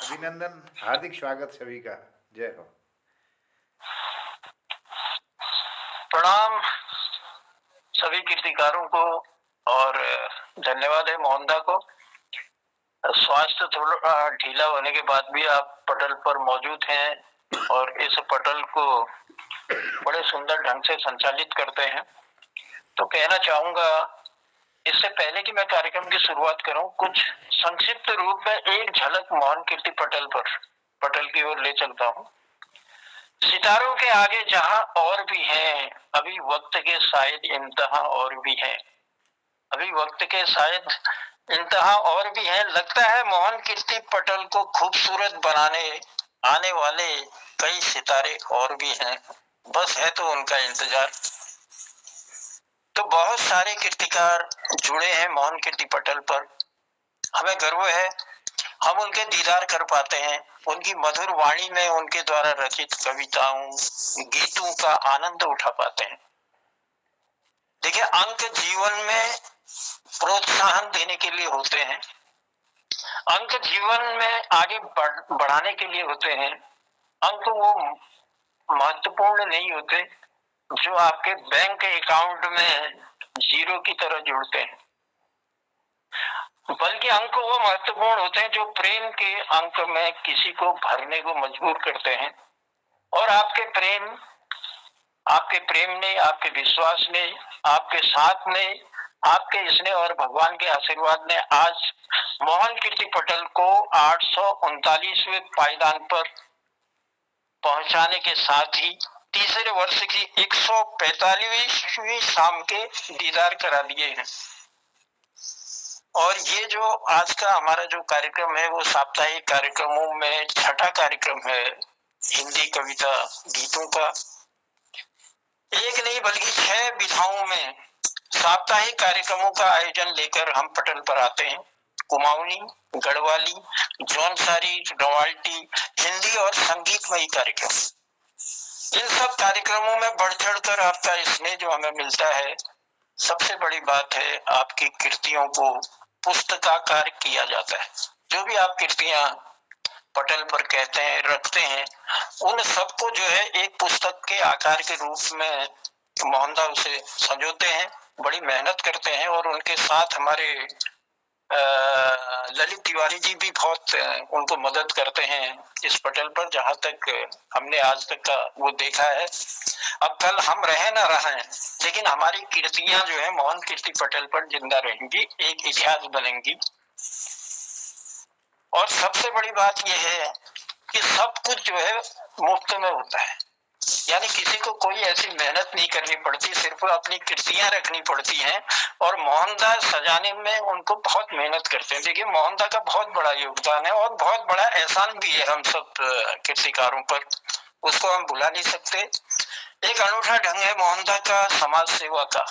अभिनंदन, हार्दिक स्वागत सभी का। जय हो। प्रणाम सभी कीर्तिकारों को और धन्यवाद है मोहनदा को। स्वास्थ्य थोड़ा ढीला होने के बाद भी आप पटल पर मौजूद हैं और इस पटल को बड़े सुंदर ढंग से संचालित करते हैं। तो कहना चाहूंगा, इससे पहले कि मैं कार्यक्रम की शुरुआत करूं, कुछ संक्षिप्त रूप में एक झलक मोहन कीर्ति पटल की ओर ले चलता हूं। सितारों के आगे जहां और भी हैं, अभी वक्त के शायद इंतहा और भी हैं। अभी वक्त के शायद इंतहा और भी हैं। लगता है मोहन कीर्ति पटल को खूबसूरत बनाने आने वाले कई सितारे और भी हैं, बस है तो उनका इंतजार। तो बहुत सारे कीर्तिकार जुड़े हैं मोहन कीर्ति पटल पर। हमें गर्व है हम उनके दीदार कर पाते हैं, उनकी मधुर वाणी में उनके द्वारा रचित कविताओं गीतों का आनंद उठा पाते हैं। देखिए, अंक जीवन में प्रोत्साहन देने के लिए होते हैं, अंक जीवन में आगे बढ़ाने के लिए होते हैं। अंक वो महत्वपूर्ण नहीं होते जो आपके बैंक अकाउंट में जीरो की तरह जुड़ते हैं, बल्कि अंक वो महत्वपूर्ण होते हैं जो प्रेम के अंक में किसी को भरने को मजबूर करते हैं। और आपके प्रेम ने, आपके विश्वास ने, आपके साथ में, आपके स्नेह और भगवान के आशीर्वाद ने आज मोहन कीर्ति पटल को 839वें पायदान पर पहुंचाने के साथ ही तीसरे वर्ष की 145वीं शाम के दीदार करा दिए हैं। और ये जो आज का हमारा जो कार्यक्रम है वो साप्ताहिक कार्यक्रमों में छठा कार्यक्रम है हिंदी कविता गीतों का। एक नहीं बल्कि 6 विधाओं में साप्ताहिक कार्यक्रमों का आयोजन लेकर हम पटल पर आते हैं। कुमाऊनी, गढ़वाली, जौनसारी, रवाल्टी, हिंदी और संगीतमयी कार्यक्रम। इन सब कार्यक्रमों में बढ़ चढ़ कर आपका स्नेह जो हमें मिलता है। सबसे बड़ी बात है आपकी कृतियों को पुस्तकाकार किया जाता है। जो भी आप कृतियां पटल पर कहते हैं, रखते हैं, उन सबको जो है एक पुस्तक के आकार के रूप में मोहनदा उसे संजोते हैं, बड़ी मेहनत करते हैं। और उनके साथ हमारे ललित तिवारी जी भी बहुत उनको मदद करते हैं इस पटल पर, जहां तक हमने आज तक का वो देखा है। अब कल हम रहे ना रहे, लेकिन हमारी कीर्तियां जो है मोहन कीर्ति पटल पर जिंदा रहेंगी, एक इतिहास बनेंगी। और सबसे बड़ी बात यह है कि सब कुछ जो है मुफ्त में होता है, यानी किसी को कोई ऐसी मेहनत नहीं करनी पड़ती, सिर्फ अपनी कृतियां रखनी पड़ती हैं। और मोहनदा सजाने में उनको बहुत मेहनत करते हैं। देखिए, मोहनदा का बहुत बड़ा योगदान है और बहुत बड़ा एहसान भी है हम सब कृतिकारों पर, उसको हम भुला नहीं सकते। एक अनूठा ढंग है मोहनदा का समाज सेवा का।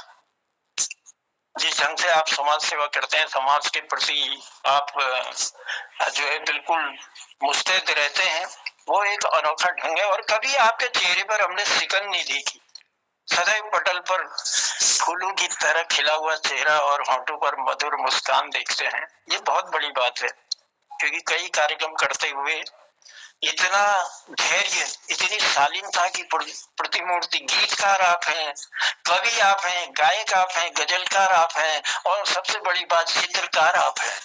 जिस ढंग से आप समाज सेवा करते हैं, समाज के प्रति आप जो है बिल्कुल मुस्तैद रहते हैं, वो एक अनोखा ढंग है। और कभी आपके चेहरे पर हमने सिकन नहीं देखी, सदैव पटल पर फूलों की तरह खिला हुआ चेहरा और होंठों पर मधुर मुस्कान देखते हैं। ये बहुत बड़ी बात है, क्योंकि कई कार्यक्रम करते हुए इतना धैर्य, इतनी शालीनता की प्रतिमूर्ति, गीतकार आप हैं, कवि आप हैं, गायक आप हैं, गजलकार आप हैं, और सबसे बड़ी बात चित्रकार आप हैं।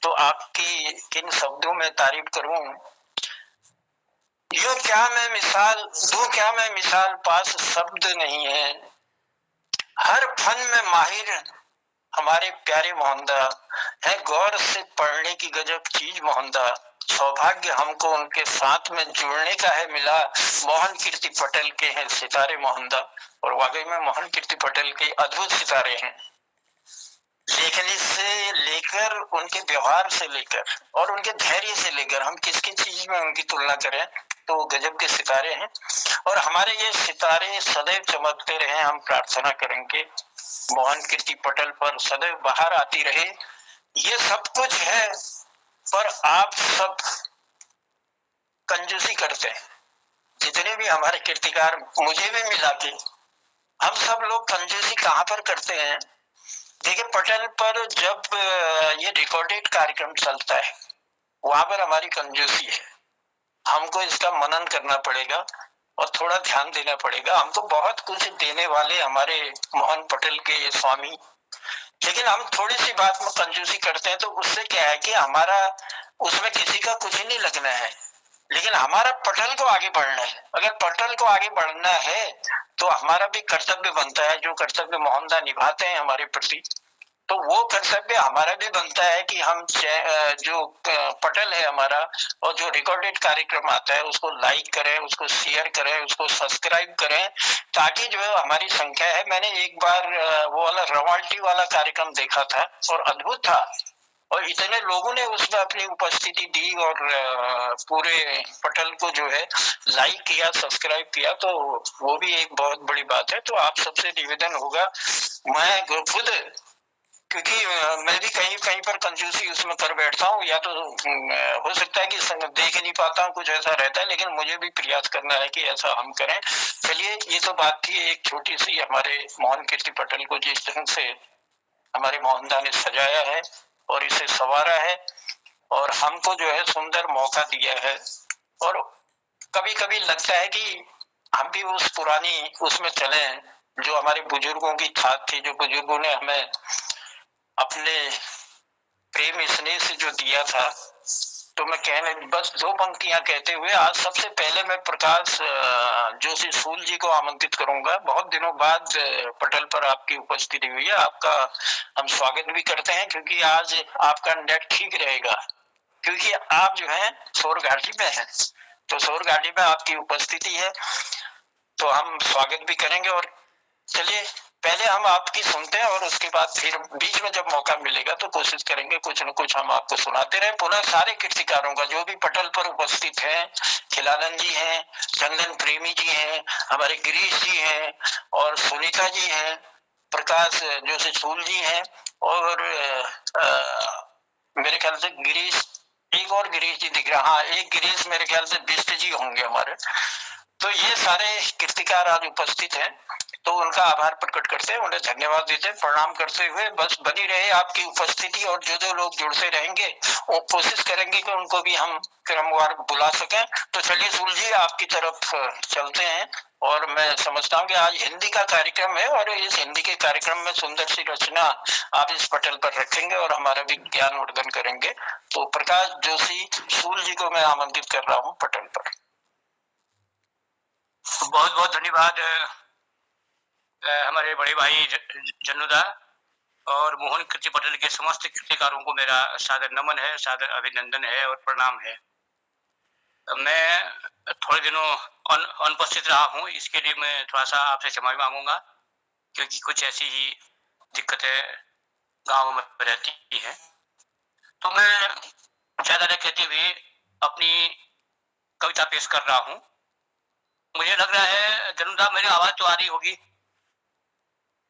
तो आपकी किन शब्दों में तारीफ करूं। यो क्या मैं मिसाल दूं, क्या मैं मिसाल, पास शब्द नहीं है। हर फन में माहिर हमारे प्यारे मोहनदा है, गौर से पढ़ने की गजब चीज मोहनदा। सौभाग्य हमको उनके साथ में जुड़ने का है मिला, मोहन कीर्ति पटल के हैं सितारे मोहनदा। और वाकई में मोहन कीर्ति पटल के अद्भुत सितारे हैं। लेखनी से लेकर, उनके व्यवहार से लेकर और उनके धैर्य से लेकर, हम किसकी चीज में उनकी तुलना करें तो गजब के सितारे हैं। और हमारे ये सितारे सदैव चमकते रहे, हम प्रार्थना करेंगे मोहन कीर्ति पटल पर सदैव बाहर आती रहे। ये सब कुछ है, पर आप सब कंजूसी करते हैं। जितने भी हमारे कीर्तिकार, मुझे भी मिला के, हम सब लोग कंजूसी कहाँ पर करते हैं। देखिए, पटल पर जब ये रिकॉर्डेड कार्यक्रम चलता है वहां पर हमारी कंजूसी है। हमको इसका मनन करना पड़ेगा और थोड़ा ध्यान देना पड़ेगा। हमको बहुत कुछ देने वाले हमारे मोहन पटेल के ये स्वामी, लेकिन हम थोड़ी सी बात में कंजूसी करते हैं, तो उससे क्या है कि हमारा उसमें किसी का कुछ नहीं लगना है, लेकिन हमारा पटल को आगे बढ़ना है। अगर पटल को आगे बढ़ना है तो हमारा भी कर्तव्य बनता है, जो कर्तव्य मोहनदा निभाते हैं हमारे प्रति, तो वो कर्तव्य हमारा भी बनता है कि हम जो पटल है हमारा और जो रिकॉर्डेड कार्यक्रम आता है उसको लाइक करें, उसको शेयर करें, उसको सब्सक्राइब करें, ताकि जो है हमारी संख्या है। मैंने एक बार वो वाला रवाल्टी वाला कार्यक्रम देखा था और अद्भुत था, और इतने लोगों ने उसमें अपनी उपस्थिति दी और पूरे पटल को जो है लाइक किया, सब्सक्राइब किया, तो वो भी एक बहुत बड़ी बात है। तो आप सबसे निवेदन होगा, मैं खुद, क्योंकि मैं भी कहीं कहीं पर कंजूसी उसमें कर बैठता हूँ, या तो हो सकता है कि देख नहीं पाता हूँ, कुछ ऐसा रहता है, लेकिन मुझे भी प्रयास करना है कि ऐसा हम करें। चलिए, ये तो बात थी एक छोटी सी हमारे मोहन कीर्ति पटल को जिस ढंग से हमारे मोहनदा ने सजाया है और इसे संवारा है और हमको जो है सुंदर मौका दिया है। और कभी कभी लगता है कि हम भी उस पुरानी उसमें चलें जो हमारे बुजुर्गों की थाह थी, जो बुजुर्गों ने हमें अपने प्रेम स्नेह से जो दिया था। तो मैं कहने बस दो पंक्तियां कहते हुए आज सबसे पहले मैं प्रकाश जोशी सूल जी को आमंत्रित करूंगा। बहुत दिनों बाद पटल पर आपकी उपस्थिति हुई है, आपका हम स्वागत भी करते हैं, क्योंकि आज आपका नेट ठीक रहेगा, क्योंकि आप जो है सौर घाटी में हैं, तो सौर घाटी में आपकी उपस्थिति है, तो हम स्वागत भी करेंगे। और चलिए, पहले हम आपकी सुनते हैं और उसके बाद फिर बीच में जब मौका मिलेगा तो कोशिश करेंगे कुछ न कुछ हम आपको सुनाते रहे। पुनः सारे कीर्तिकारों का जो भी पटल पर उपस्थित हैं, खिलानंद जी हैं, चंदन प्रेमी जी हैं, हमारे गिरीश जी हैं और सुनीता जी हैं, प्रकाश जोशी सूल जी हैं, और मेरे ख्याल से गिरीश, एक और गिरीश जी दिख रहा, हाँ एक गिरीश मेरे ख्याल से बिष्ट जी होंगे हमारे। तो ये सारे कीर्तिकार आज उपस्थित हैं, तो उनका आभार प्रकट करते हैं, उन्हें धन्यवाद देते हैं, प्रणाम करते हुए बस बनी रहे आपकी उपस्थिति, और जो जो लोग जुड़ते रहेंगे वो कोशिश करेंगे कि उनको भी हम क्रमवार बुला सकें। तो चलिए सूल जी, आपकी तरफ चलते हैं, और मैं समझता हूँ कि आज हिंदी का कार्यक्रम है और इस हिंदी के कार्यक्रम में सुंदर सी रचना आप इस पटल पर रखेंगे और हमारा भी ज्ञानवर्धन करेंगे। तो प्रकाश जोशी सूल जी को मैं आमंत्रित कर रहा हूँ पटल पर। बहुत बहुत धन्यवाद हमारे बड़े भाई जन्नुदा और मोहन कीर्ति पटेल के समस्त कीर्तिकारों को मेरा सादर नमन है, सादर अभिनंदन है और प्रणाम है। मैं थोड़े दिनों अनुपस्थित रहा हूँ, इसके लिए मैं थोड़ा सा आपसे क्षमा मांगूंगा, क्योंकि कुछ ऐसी ही दिक्कतें गांव में रहती हैं। तो मैं ज्यादा न कहते हुए अपनी कविता पेश कर रहा हूँ। मुझे लग रहा है जन्नुदा मेरी आवाज तो आ रही होगी?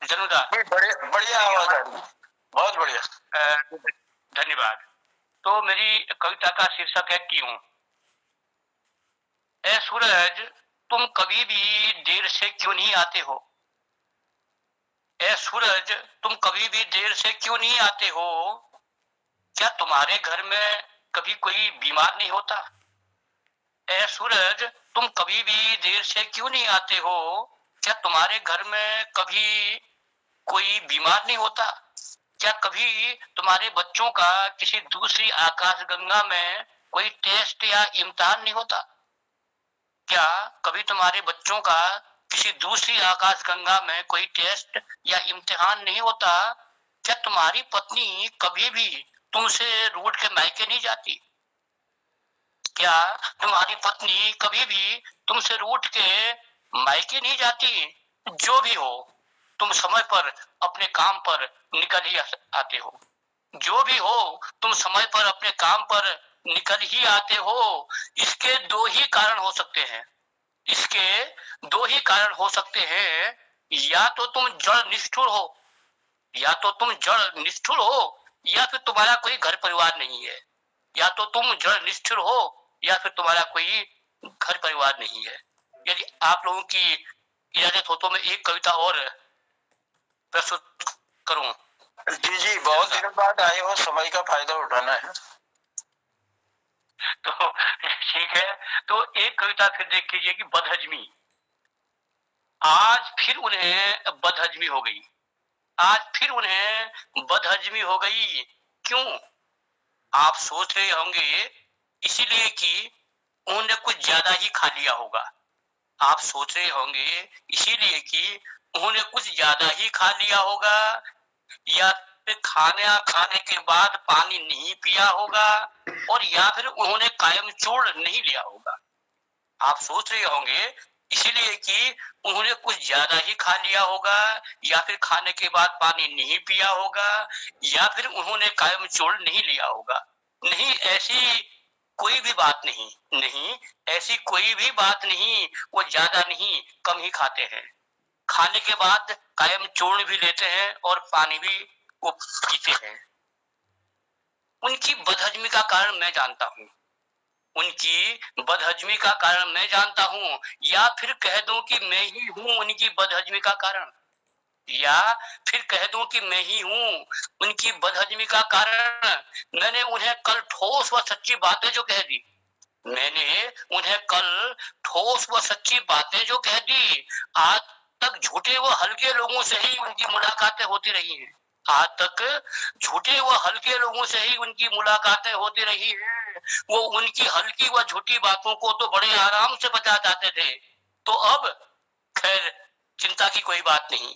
जन्नुदा बढ़िया आवाज आ रही है, बहुत बढ़िया, धन्यवाद। तो मेरी कविता का शीर्षक है क्यों। ए सूरज, तुम कभी भी देर से क्यों नहीं आते हो? ए सूरज, तुम कभी भी देर से क्यों नहीं आते हो? क्या तुम्हारे घर में कभी कोई बीमार नहीं होता? ए सूरज, तुम कभी भी देर से क्यों नहीं आते हो? क्या तुम्हारे घर में कभी कोई बीमार नहीं होता? क्या कभी तुम्हारे बच्चों का किसी दूसरी आकाशगंगा में कोई टेस्ट या इम्तिहान नहीं होता? क्या कभी तुम्हारे बच्चों का किसी दूसरी आकाशगंगा में कोई टेस्ट या इम्तिहान नहीं होता? क्या तुम्हारी पत्नी कभी भी तुमसे रूठ के मायके नहीं जाती? क्या तुम्हारी पत्नी कभी भी तुमसे रूठ के मायके नहीं जाती? जो भी हो, तुम समय पर अपने काम पर निकल ही आते हो। जो भी हो, तुम समय पर अपने काम पर निकल ही आते हो। इसके दो ही कारण हो सकते हैं, इसके दो ही कारण हो सकते हैं। या तो तुम जड़ निष्ठुर हो, या तो तुम जड़ निष्ठुर हो, या फिर तुम्हारा कोई घर परिवार नहीं है। या तो तुम जड़ निष्ठुर हो या फिर तुम्हारा कोई घर परिवार नहीं है। यदि आप लोगों की इजाजत हो तो मैं एक कविता और प्रस्तुत करूं। जी जी, बहुत दिनों बाद आए हो, समय का फायदा उठाना है। तो ठीक है, तो एक कविता फिर देख लीजिए कि बदहजमी। आज फिर उन्हें बदहजमी हो गई। आज फिर उन्हें बदहजमी हो गई। क्यों? आप सोच रहे होंगे इसीलिए कि उन्होंने कुछ ज्यादा ही खा लिया होगा। आप सोच रहे होंगे इसीलिए कि उन्होंने कुछ ज्यादा ही खा लिया होगा, या फिर खाने के बाद पानी नहीं पिया होगा, और या फिर उन्होंने कायम चूर्ण नहीं लिया होगा। आप सोच रहे होंगे इसीलिए कि उन्होंने कुछ ज्यादा ही खा लिया होगा, या फिर खाने के बाद पानी नहीं पिया होगा, या फिर उन्होंने कायम चूर्ण नहीं लिया होगा। नहीं, ऐसी कोई भी बात नहीं। नहीं, ऐसी कोई भी बात नहीं। वो ज्यादा नहीं, कम ही खाते हैं। खाने के बाद कायम चूर्ण भी लेते हैं और पानी भी वो पीते हैं। उनकी बदहजमी का कारण मैं जानता हूँ। उनकी बदहजमी का कारण मैं जानता हूँ, या फिर कह दूं कि मैं ही हूँ उनकी बदहजमी का कारण, या फिर कह दूं कि मैं ही हूँ उनकी बदहजमी का कारण। मैंने उन्हें कल ठोस व सच्ची बातें जो कह दी, मैंने उन्हें कल ठोस व सच्ची बातें जो कह दी, आज तक झूठे व हल्के लोगों से ही उनकी मुलाकातें होती रही हैं। आज तक झूठे व हल्के लोगों से ही उनकी मुलाकातें होती रही हैं। वो उनकी हल्की व झूठी बातों को तो बड़े आराम से बचा जाते थे। तो अब खैर चिंता की कोई बात नहीं।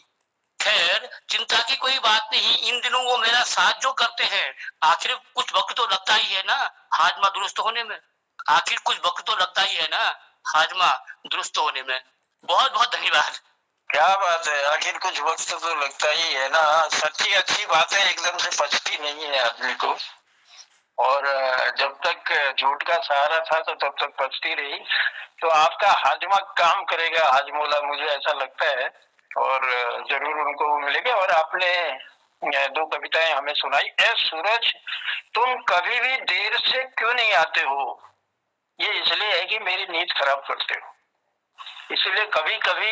खैर चिंता की कोई बात नहीं। इन दिनों वो मेरा साथ जो करते हैं, आखिर कुछ वक्त तो लगता ही है ना हाजमा दुरुस्त होने में। आखिर कुछ वक्त तो लगता ही है ना हाजमा दुरुस्त होने में। बहुत बहुत धन्यवाद। क्या बात है, आखिर कुछ वक्त तो लगता ही है ना। सच्ची अच्छी बातें एकदम से पचती नहीं है आदमी को, और जब तक झूठ का सहारा था तो तब तक पचती रही। तो आपका हाजमा काम करेगा हाजमोला, मुझे ऐसा लगता है, और जरूर उनको वो मिलेगा। और आपने दो कविताएं हमें सुनाई। ए सूरज तुम कभी भी देर से क्यों नहीं आते हो? ये इसलिए है कि मेरी नींद खराब करते हो, इसलिए कभी कभी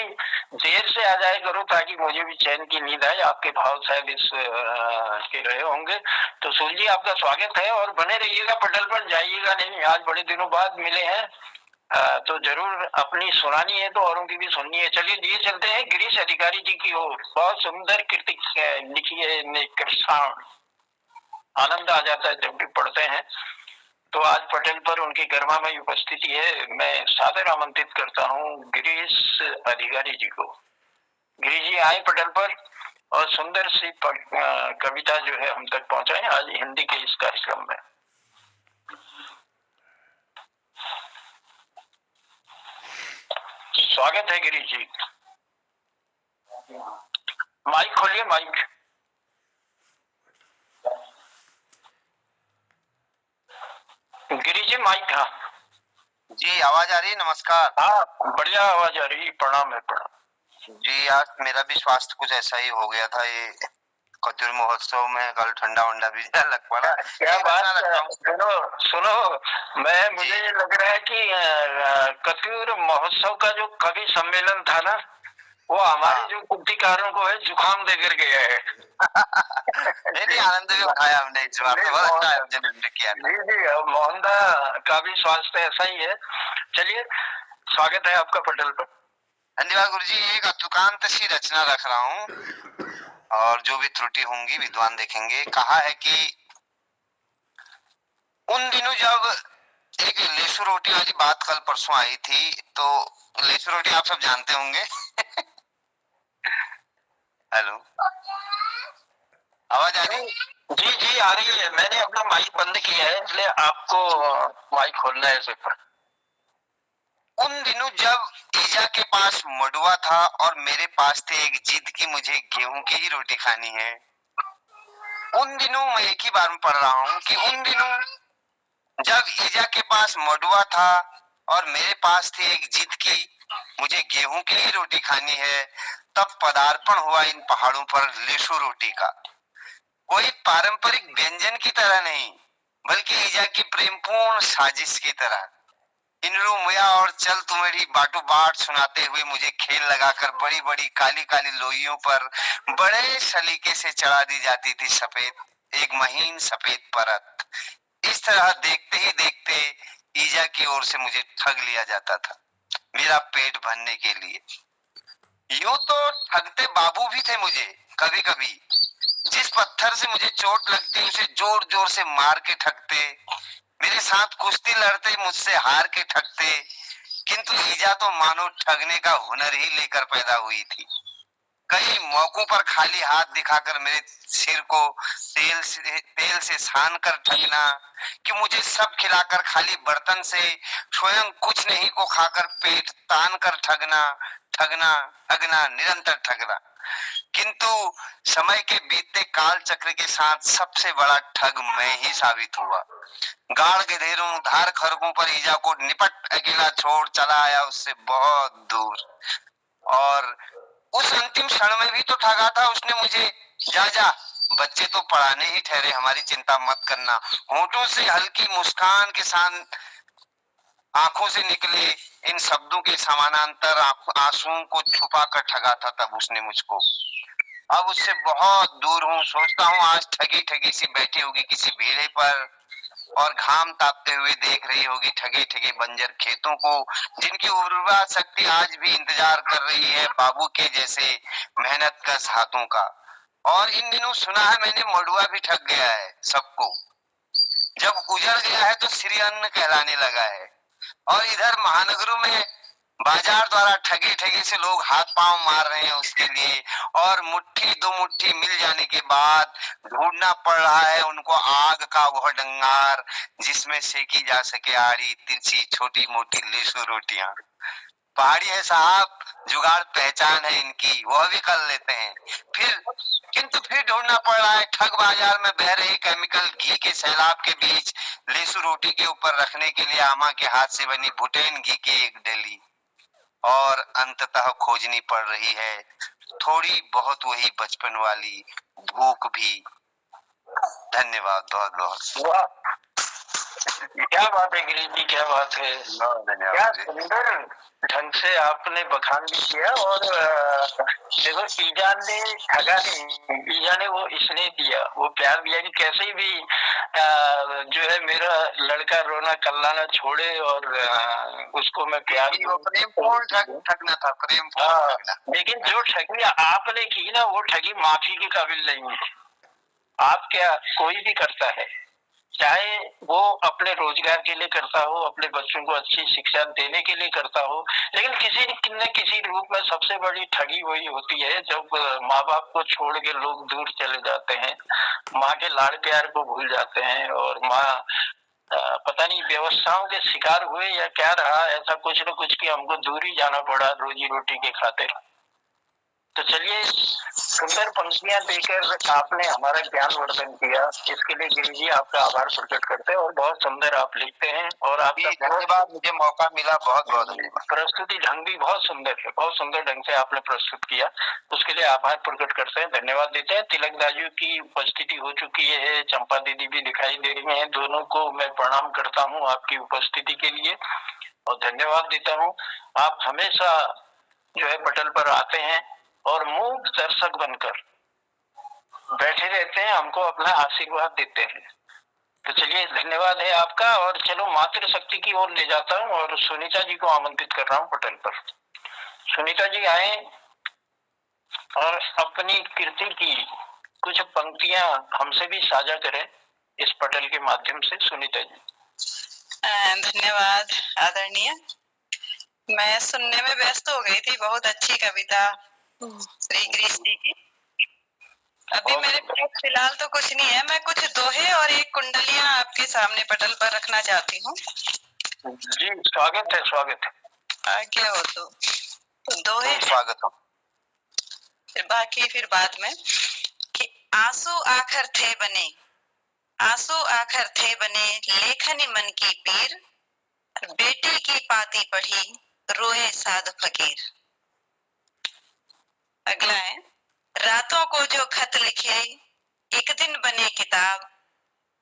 देर से आ जाए करो ताकि मुझे भी चैन की नींद आए। आपके भाव शायद इस के रहे होंगे। तो सुल जी आपका स्वागत है, और बने रहिएगा, पटल पर जाइएगा नहीं। आज बड़े दिनों बाद मिले हैं, तो जरूर अपनी सुनानी है तो औरों की भी सुननी है। चलिए लिए चलते हैं गिरीश अधिकारी जी की ओर। बहुत सुंदर कृति लिखी है इनने, कृष्ण। आनंद आ जाता है जब भी पढ़ते हैं। तो आज पटेल पर उनकी गरिमामयी उपस्थिति है। मैं सादर आमंत्रित करता हूँ गिरीश अधिकारी जी को। गिरीश जी आए पटेल पर, और सुंदर सी कविता जो है हम तक पहुंचाएं आज हिंदी के इस कार्यक्रम में। स्वागत है गिरीश जी। माइक खोलिए, माइक। गिरीश जी माइक। हाँ जी, आवाज आ रही है? नमस्कार। हाँ बढ़िया आवाज आ रही है। प्रणाम है, प्रणाम जी। आज मेरा भी स्वास्थ्य कुछ ऐसा ही हो गया था। ये कतूर महोत्सव में कल ठंडा वंडा भी लग पड़ा। क्या बात। सुनो सुनो, मुझे लग रहा है कि कतूर महोत्सव का जो कवि सम्मेलन था ना, वो हमारे जो कुटिकारों को है जुकाम देकर गया है। नहीं, आनंद भी उठाया हमने इस बार। बहुत अच्छा आयोजन हमने किया। जी जी, मोहनदा का भी स्वास्थ्य ऐसा ही है। चलिए स्वागत है आपका पटल पर। धन्यवाद गुरुजी। एक अतुकांत सी रचना रख रहा हूँ, और जो भी त्रुटि होंगी विद्वान देखेंगे। कहा है कि उन दिनों जब एक लेसू रोटी वाली बात कल परसों आई थी, तो लेसू रोटी आप सब जानते होंगे। हेलो, आवाज आ रही? जी जी आ रही है। मैंने अपना माइक बंद किया है, इसलिए आपको माइक खोलना है सिर्फ। उन दिनों जब ईजा के पास मडुआ था और मेरे पास थे एक जिद की मुझे गेहूं की ही रोटी खानी है। उन दिनों, मैं एक ही बार में पढ़ रहा हूँ कि उन दिनों जब ईजा के पास मडुआ था और मेरे पास थी एक जिद की मुझे गेहूं की ही रोटी खानी है, तब पदार्पण हुआ इन पहाड़ों पर लेसू रोटी का। कोई पारंपरिक व्यंजन की तरह नहीं, बल्कि ईजा की प्रेमपूर्ण साजिश की तरह। इनरू मुया और चल तुम्हें बाटो बाट सुनाते हुए मुझे खेल लगाकर बड़ी बड़ी काली काली लोइयों पर बड़े सलीके से चढ़ा दी जाती थी सफेद, एक महीन सफेद परत। इस तरह देखते ही देखते ईजा की ओर से मुझे ठग लिया जाता था मेरा पेट भरने के लिए। यूं तो ठगते बाबू भी थे मुझे कभी कभी। जिस पत्थर से मुझे चोट लगती उसे जोर जोर से मार के ठगते, मेरे साथ कुश्ती लड़ते मुझसे हार के ठगते। किंतु ईजा तो मानो ठगने का हुनर ही लेकर पैदा हुई थी। कई मौकों पर खाली हाथ दिखाकर मेरे सिर को तेल से सान कर ठगना, कि मुझे सब खिलाकर खाली बर्तन से स्वयं कुछ नहीं को खाकर पेट तान कर ठगना, ठगना ठगना निरंतर ठगना। किंतु समय के बीतते काल चक्र के साथ सबसे बड़ा ठग मैं ही साबित हुआ। गाड़ गधेरों धार खरगों पर ईजा को निपट अकेला छोड़ चला आया उससे बहुत दूर। और उस अंतिम क्षण में भी तो ठगा था उसने मुझे। जा जा, बच्चे तो पढ़ाने ही ठहरे, हमारी चिंता मत करना। होठों से हल्की मुस्कान के साथ आंखों से निकले इन शब्दों के समानांतर आंसुओं को छुपा कर ठगा था तब उसने मुझको। अब उससे बहुत दूर हूँ, सोचता हूँ आज ठगी ठगी सी बैठी होगी किसी बेड़े पर और घाम तापते हुए देख रही होगी ठगे ठगे बंजर खेतों को, जिनकी उर्वरा शक्ति आज भी इंतजार कर रही है बाबू के जैसे मेहनत कश हाथों का। और इन दिनों सुना है मैंने मडुआ भी ठग गया है सबको। जब उजड़ गया है तो श्री अन्न कहलाने लगा है। और इधर महानगरों में बाजार द्वारा ठगे ठगे से लोग हाथ पांव मार रहे हैं उसके लिए। और मुट्ठी दो मुट्ठी मिल जाने के बाद ढूंढना पड़ रहा है उनको आग का वह डंगार जिसमें सेकी जा सके आड़ी तिरछी छोटी मोटी लेसू रोटियां। पहाड़ी है साहब, जुगाड़ पहचान है इनकी, वह भी कर लेते हैं। किंतु फिर ढूंढना पड़ रहा है ठग बाजार में बह रही केमिकल घी के सैलाब के बीच लेसू रोटी के ऊपर रखने के लिए आमा के हाथ से बनी भुटेन घी की एक डली। और अंततः खोजनी पड़ रही है थोड़ी बहुत वही बचपन वाली भूख भी। धन्यवाद बहुत बहुत। वाह, क्या बात है गिरीश जी, क्या बात है। क्या धन्यवाद। सुंदर ढंग से आपने बखान भी किया। और देखो, ईजा ने ठगा नहीं, ईजा ने वो स्नेह दिया, वो प्यार दिया कि कैसे भी जो है मेरा लड़का रोना कल्लाना छोड़े और उसको मैं प्यार वो प्रेमपूर्ण ठगना था, प्रेमपूर्ण ठगना। लेकिन जो ठगी आपने की ना, वो ठगी माफी के काबिल नहीं है। आप क्या, कोई भी करता है, चाहे वो अपने रोजगार के लिए करता हो, अपने बच्चों को अच्छी शिक्षा देने के लिए करता हो, लेकिन किसी न किसी रूप में सबसे बड़ी ठगी वही होती है जब माँ बाप को छोड़ के लोग दूर चले जाते हैं, माँ के लाड़ प्यार को भूल जाते हैं और माँ पता नहीं व्यवस्थाओं के शिकार हुए या क्या रहा, ऐसा कुछ न कुछ कि हमको दूर ही जाना पड़ा रोजी रोटी के खातिर। तो चलिए, सुंदर पंक्तियां देकर आपने हमारा ज्ञान वर्धन किया, इसके लिए गिरिश जी आपका आभार प्रकट करते हैं। और बहुत सुंदर आप लिखते हैं और आपका धन्यवाद, मुझे मौका मिला, बहुत बहुत धन्यवाद। प्रस्तुति ढंग भी बहुत सुंदर है, बहुत सुंदर ढंग से आपने प्रस्तुत किया, उसके लिए आभार प्रकट करते हैं, धन्यवाद देते हैं। तिलक दाजू की उपस्थिति हो चुकी है, चंपा दीदी भी दिखाई दे रही है, दोनों को मैं प्रणाम करता हूँ आपकी उपस्थिति के लिए और धन्यवाद देता हूँ। आप हमेशा जो है पटल पर आते हैं और मूक दर्शक बनकर बैठे रहते हैं, हमको अपना आशीर्वाद देते हैं। तो चलिए, धन्यवाद है आपका। और चलो मातृशक्ति की ओर ले जाता हूँ और सुनीता जी को आमंत्रित कर रहा हूँ पटल पर। सुनीता जी आए और अपनी कीर्ति की कुछ पंक्तियां हमसे भी साझा करें इस पटल के माध्यम से। सुनीता जी। धन्यवाद आदरणीय। मैं सुनने में व्यस्त हो गई थी, बहुत अच्छी कविता श्री गिरीश जी की। अभी मेरे पास फिलहाल तो कुछ नहीं है, मैं कुछ दोहे और एक कुंडलियां आपके सामने पटल पर रखना चाहती हूँ। जी स्वागत है, स्वागत है। आज्ञा हो तो दोहे स्वागत हो। फिर बाकी फिर बाद में। कि आंसू आखर थे बने, आंसू आखर थे बने लेखनी मन की पीर, बेटी की पाती पढ़ी रोए साध फकीर। अगला है, रातों को जो खत लिखे एक दिन बने किताब,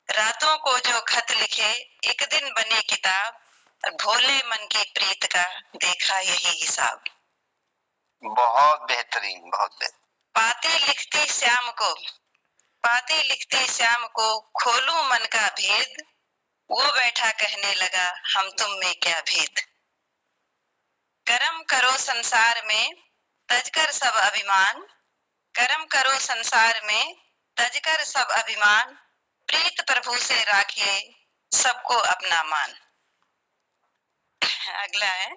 रातों को जो खत लिखे एक दिन बने किताब, भोले मन की प्रीत का देखा यही हिसाब। बहुत बेहतरीन, बहुत बेहतरीन। पाती लिखती श्याम को, पाती लिखती श्याम को खोलूं मन का भेद, वो बैठा कहने लगा हम तुम में क्या भेद। कर्म करो संसार में तजकर सब अभिमान, कर्म करो संसार में तजकर सब अभिमान, प्रीत प्रभु से राखिए सबको अपना मान। अगला है,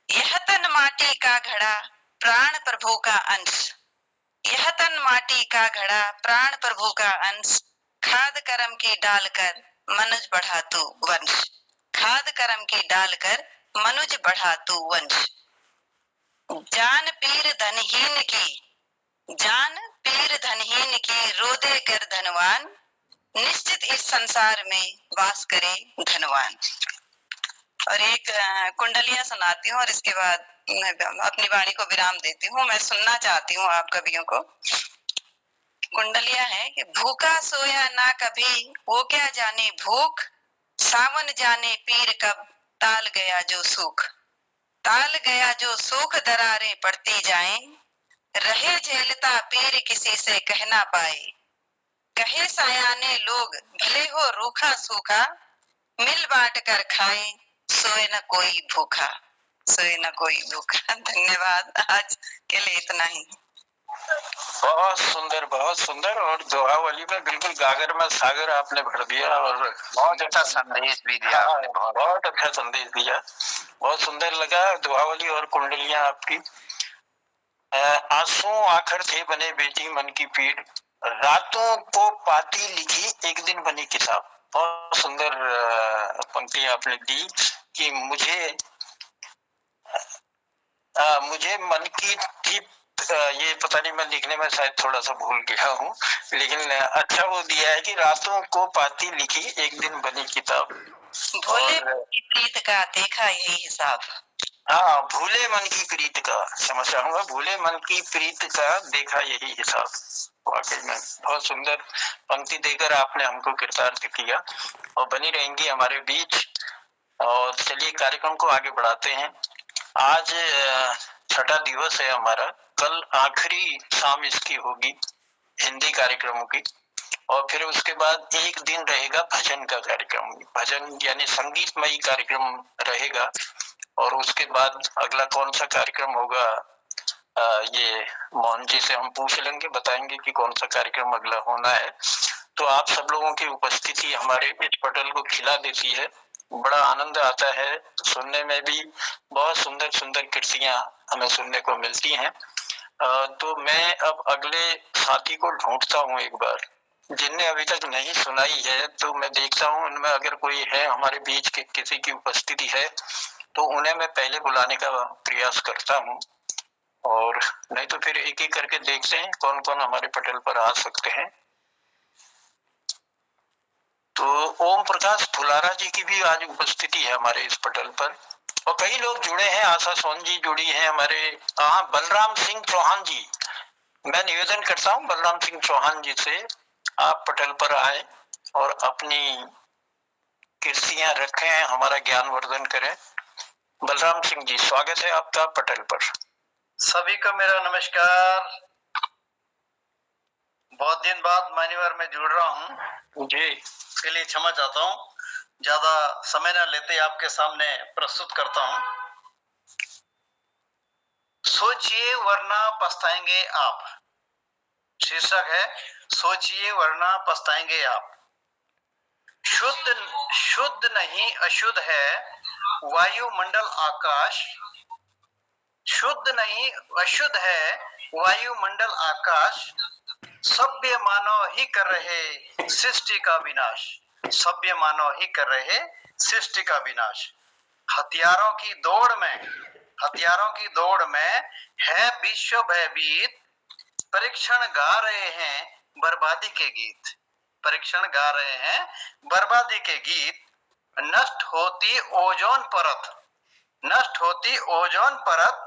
यह तन माटी का घड़ा प्राण प्रभु का अंश, यह तन माटी का घड़ा प्राण प्रभु का अंश, खाद कर्म की डालकर मनुज बढ़ा तू वंश, खाद कर्म की डालकर मनुज बढ़ा तू वंश। जान पीर धनहीन की, जान पीर धनहीन की रोदे गर धनवान, निश्चित इस संसार में वास करे धनवान। और एक कुंडलियां सुनाती हूँ और इसके बाद मैं अपनी वाणी को विराम देती हूँ। मैं सुनना चाहती हूँ आप कवियों को। कुंडलियां है कि भूखा सोया ना कभी वो क्या जाने भूख, सावन जाने पीर कब ताल गया जो सुख, ताल गया जो सुख दरारें पड़ती जाएं, रहे झेलता पीर किसी से कह ना पाए, कहे सयाने लोग भले हो रूखा सूखा, मिल बांट कर खाए सोए न कोई भूखा, सोए न कोई भूखा। धन्यवाद, आज के लिए इतना ही। बहुत सुंदर, बहुत सुंदर। और दोहावली में बिल्कुल गागर में सागर आपने भर दिया और बहुत अच्छा संदेश भी दिया आपने। बहुत अच्छा संदेश दिया, बहुत सुंदर लगा। दोहावली और कुंडलियां आपकी। आंसू आखिर थे बने बेटी मन की पीड़, रातों को पाती लिखी एक दिन बनी किताब। बहुत सुंदर पंक्ति आपने दी कि मुझे मन की थी। ये पता नहीं, मैं लिखने में शायद थोड़ा सा भूल गया हूँ, लेकिन अच्छा वो दिया है कि रातों को पाती लिखी एक दिन बनी किताब। भोले मन की प्रीत का देखा यही हिसाब। हाँ, भूले मन की प्रीत का, समझ चाहूंगा, भूले मन की प्रीत का देखा यही हिसाब। वाकई में बहुत सुंदर पंक्ति देकर आपने हमको कृतार्थ किया और बनी रहेंगी हमारे बीच। और चलिए कार्यक्रम को आगे बढ़ाते हैं। आज छठा दिवस है हमारा, कल आखिरी शाम इसकी होगी हिंदी कार्यक्रमों की, और फिर उसके बाद एक दिन रहेगा भजन का कार्यक्रम, भजन यानी संगीतमयी कार्यक्रम रहेगा। और उसके बाद अगला कौन सा कार्यक्रम होगा ये मोहन जी से हम पूछ लेंगे, बताएंगे कि कौन सा कार्यक्रम अगला होना है। तो आप सब लोगों की उपस्थिति हमारे इस पटल को खिला देती है, बड़ा आनंद आता है सुनने में भी। बहुत सुंदर सुंदर कृतियां हमें सुनने को मिलती हैं। तो मैं अब अगले साथी को ढूंढता हूँ एक बार, जिनने अभी तक नहीं सुनाई है। तो मैं देखता हूँ उनमें अगर कोई है हमारे बीच के, किसी की उपस्थिति है तो उन्हें मैं पहले बुलाने का प्रयास करता हूँ, और नहीं तो फिर एक एक करके देखते हैं कौन कौन हमारे पटल पर आ सकते हैं। तो ओम प्रकाश फुलारा जी की भी आज उपस्थिति है हमारे इस पटल पर, और कई लोग जुड़े हैं। आशा सोन जी जुड़ी हैं हमारे। बलराम सिंह चौहान जी, मैं निवेदन करता हूँ बलराम सिंह चौहान जी से आप पटल पर आए और अपनी कृतियां रखें, हमारा ज्ञान वर्धन करें। बलराम सिंह जी, स्वागत है आपका पटल पर। सभी को मेरा नमस्कार। बहुत दिन बाद मान्यवर में जुड़ रहा हूँ जी, इसके लिए क्षमा चाहता हूँ। ज्यादा समय न लेते आपके सामने प्रस्तुत करता हूँ। सोचिए वरना पछताएंगे आप, शीर्षक है सोचिए वरना पछताएंगे आप। शुद्ध नहीं अशुद्ध है वायुमंडल आकाश, शुद्ध नहीं अशुद्ध है वायुमंडल आकाश, सभ्य मानव ही कर रहे सृष्टि का विनाश, सभ्य मानव ही कर रहे सृष्टि का विनाश। हथियारों की दौड़ में है विश्व भयभीत, परीक्षण गा रहे हैं बर्बादी के गीत, परीक्षण गा रहे हैं बर्बादी के गीत। नष्ट होती ओजोन परत, नष्ट होती ओजोन परत,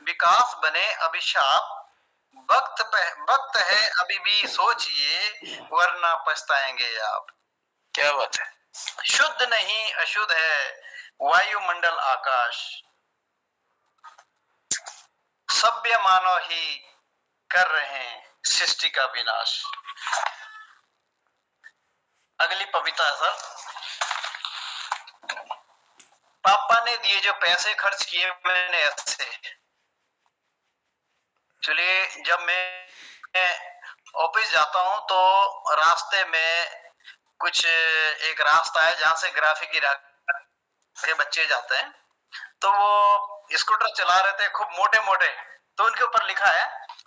विकास बने अभिशाप। वक्त है अभी भी सोचिए वरना पछताएंगे आप। क्या बात है। शुद्ध नहीं अशुद्ध है वायुमंडल आकाश, सभ्य मानव ही कर रहे हैं सृष्टि का विनाश। अगली कविता है सर। ने दिए जो पैसे खर्च किए मैंने ऐसे। चलिए, जब मैं ऑफिस जाता हूँ तो रास्ते में कुछ एक रास्ता है जहां से ग्राफिक के बच्चे जाते हैं, तो वो स्कूटर चला रहे थे खूब मोटे मोटे, तो उनके ऊपर लिखा है,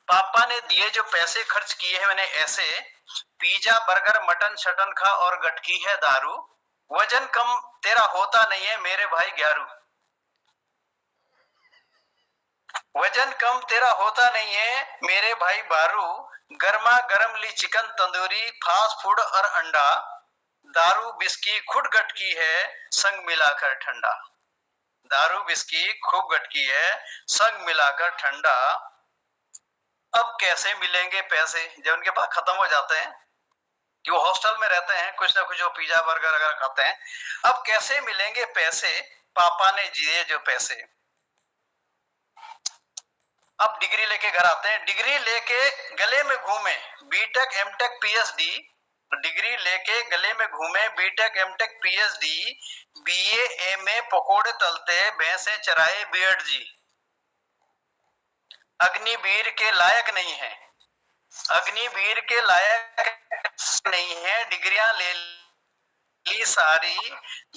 पापा ने दिए जो पैसे खर्च किए हैं मैंने ऐसे, पिज्जा बर्गर मटन शटन खा और गटकी है दारू, वजन कम तेरा होता नहीं है मेरे भाई ग्यारू। वजन कम तेरा होता नहीं है मेरे भाई बारू, गर्मा गर्म ली चिकन तंदूरी फास्ट फूड और अंडा, दारू बिस्की खुद गटकी है संग मिलाकर ठंडा। दारू बिस्की खूब गटकी है संग मिलाकर ठंडा। अब कैसे मिलेंगे पैसे जब उनके पास खत्म हो जाते हैं, कि वो हॉस्टल में रहते हैं, कुछ ना कुछ वो पिज्जा बर्गर अगर खाते हैं। अब कैसे मिलेंगे पैसे, पापा ने दिए जो पैसे। अब डिग्री लेके घर आते हैं, डिग्री लेके गले में घूमे बीटेक एमटेक पीएचडी, डिग्री लेके गले में घूमे B Tech M Tech PhD, BA MA पकोड़े तलते भैंसे चराए बीएड जी। अग्निवीर के लायक नहीं है, अग्निवीर के लायक नहीं है, डिग्रियां ले ली सारी,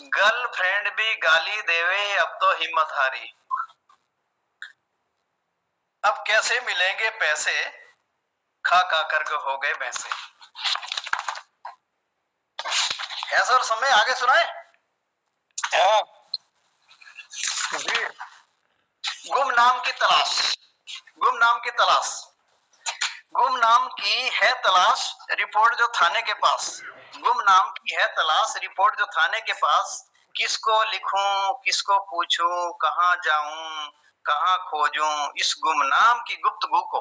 गर्लफ्रेंड भी गाली देवे अब तो हिम्मत हारी। अब कैसे मिलेंगे पैसे, खा खा कर हो गए भैंसे। है सर, समय आगे सुनाए? जी। गुमनाम की तलाश, गुमनाम की तलाश, गुमनाम की है तलाश रिपोर्ट जो थाने के पास, गुमनाम की है तलाश रिपोर्ट जो थाने के पास, किसको लिखूं किसको पूछूं कहां जाऊं कहां खोजूं इस गुमनाम की गुप्तगू को,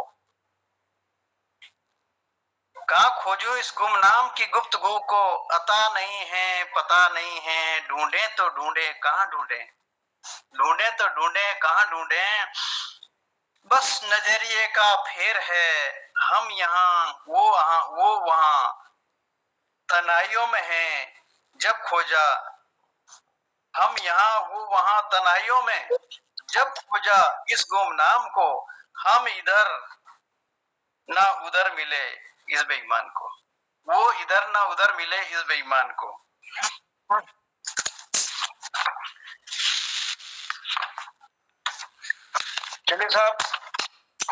कहां खोजूं इस गुमनाम की गुप्तगू को, अता नहीं है पता नहीं है, ढूंढे तो ढूंढे कहां ढूंढे, ढूंढे तो ढूंढे कहां ढूंढे, बस नजरिए का फेर है, हम यहाँ वो वहां, तनाइयों में हैं जब खोजा, हम यहाँ वो वहां तनाइयों में जब खोजा इस गुमनाम को, हम इधर ना उधर मिले इस बेईमान को, वो इधर ना उधर मिले इस बेईमान को। चलिए साहब,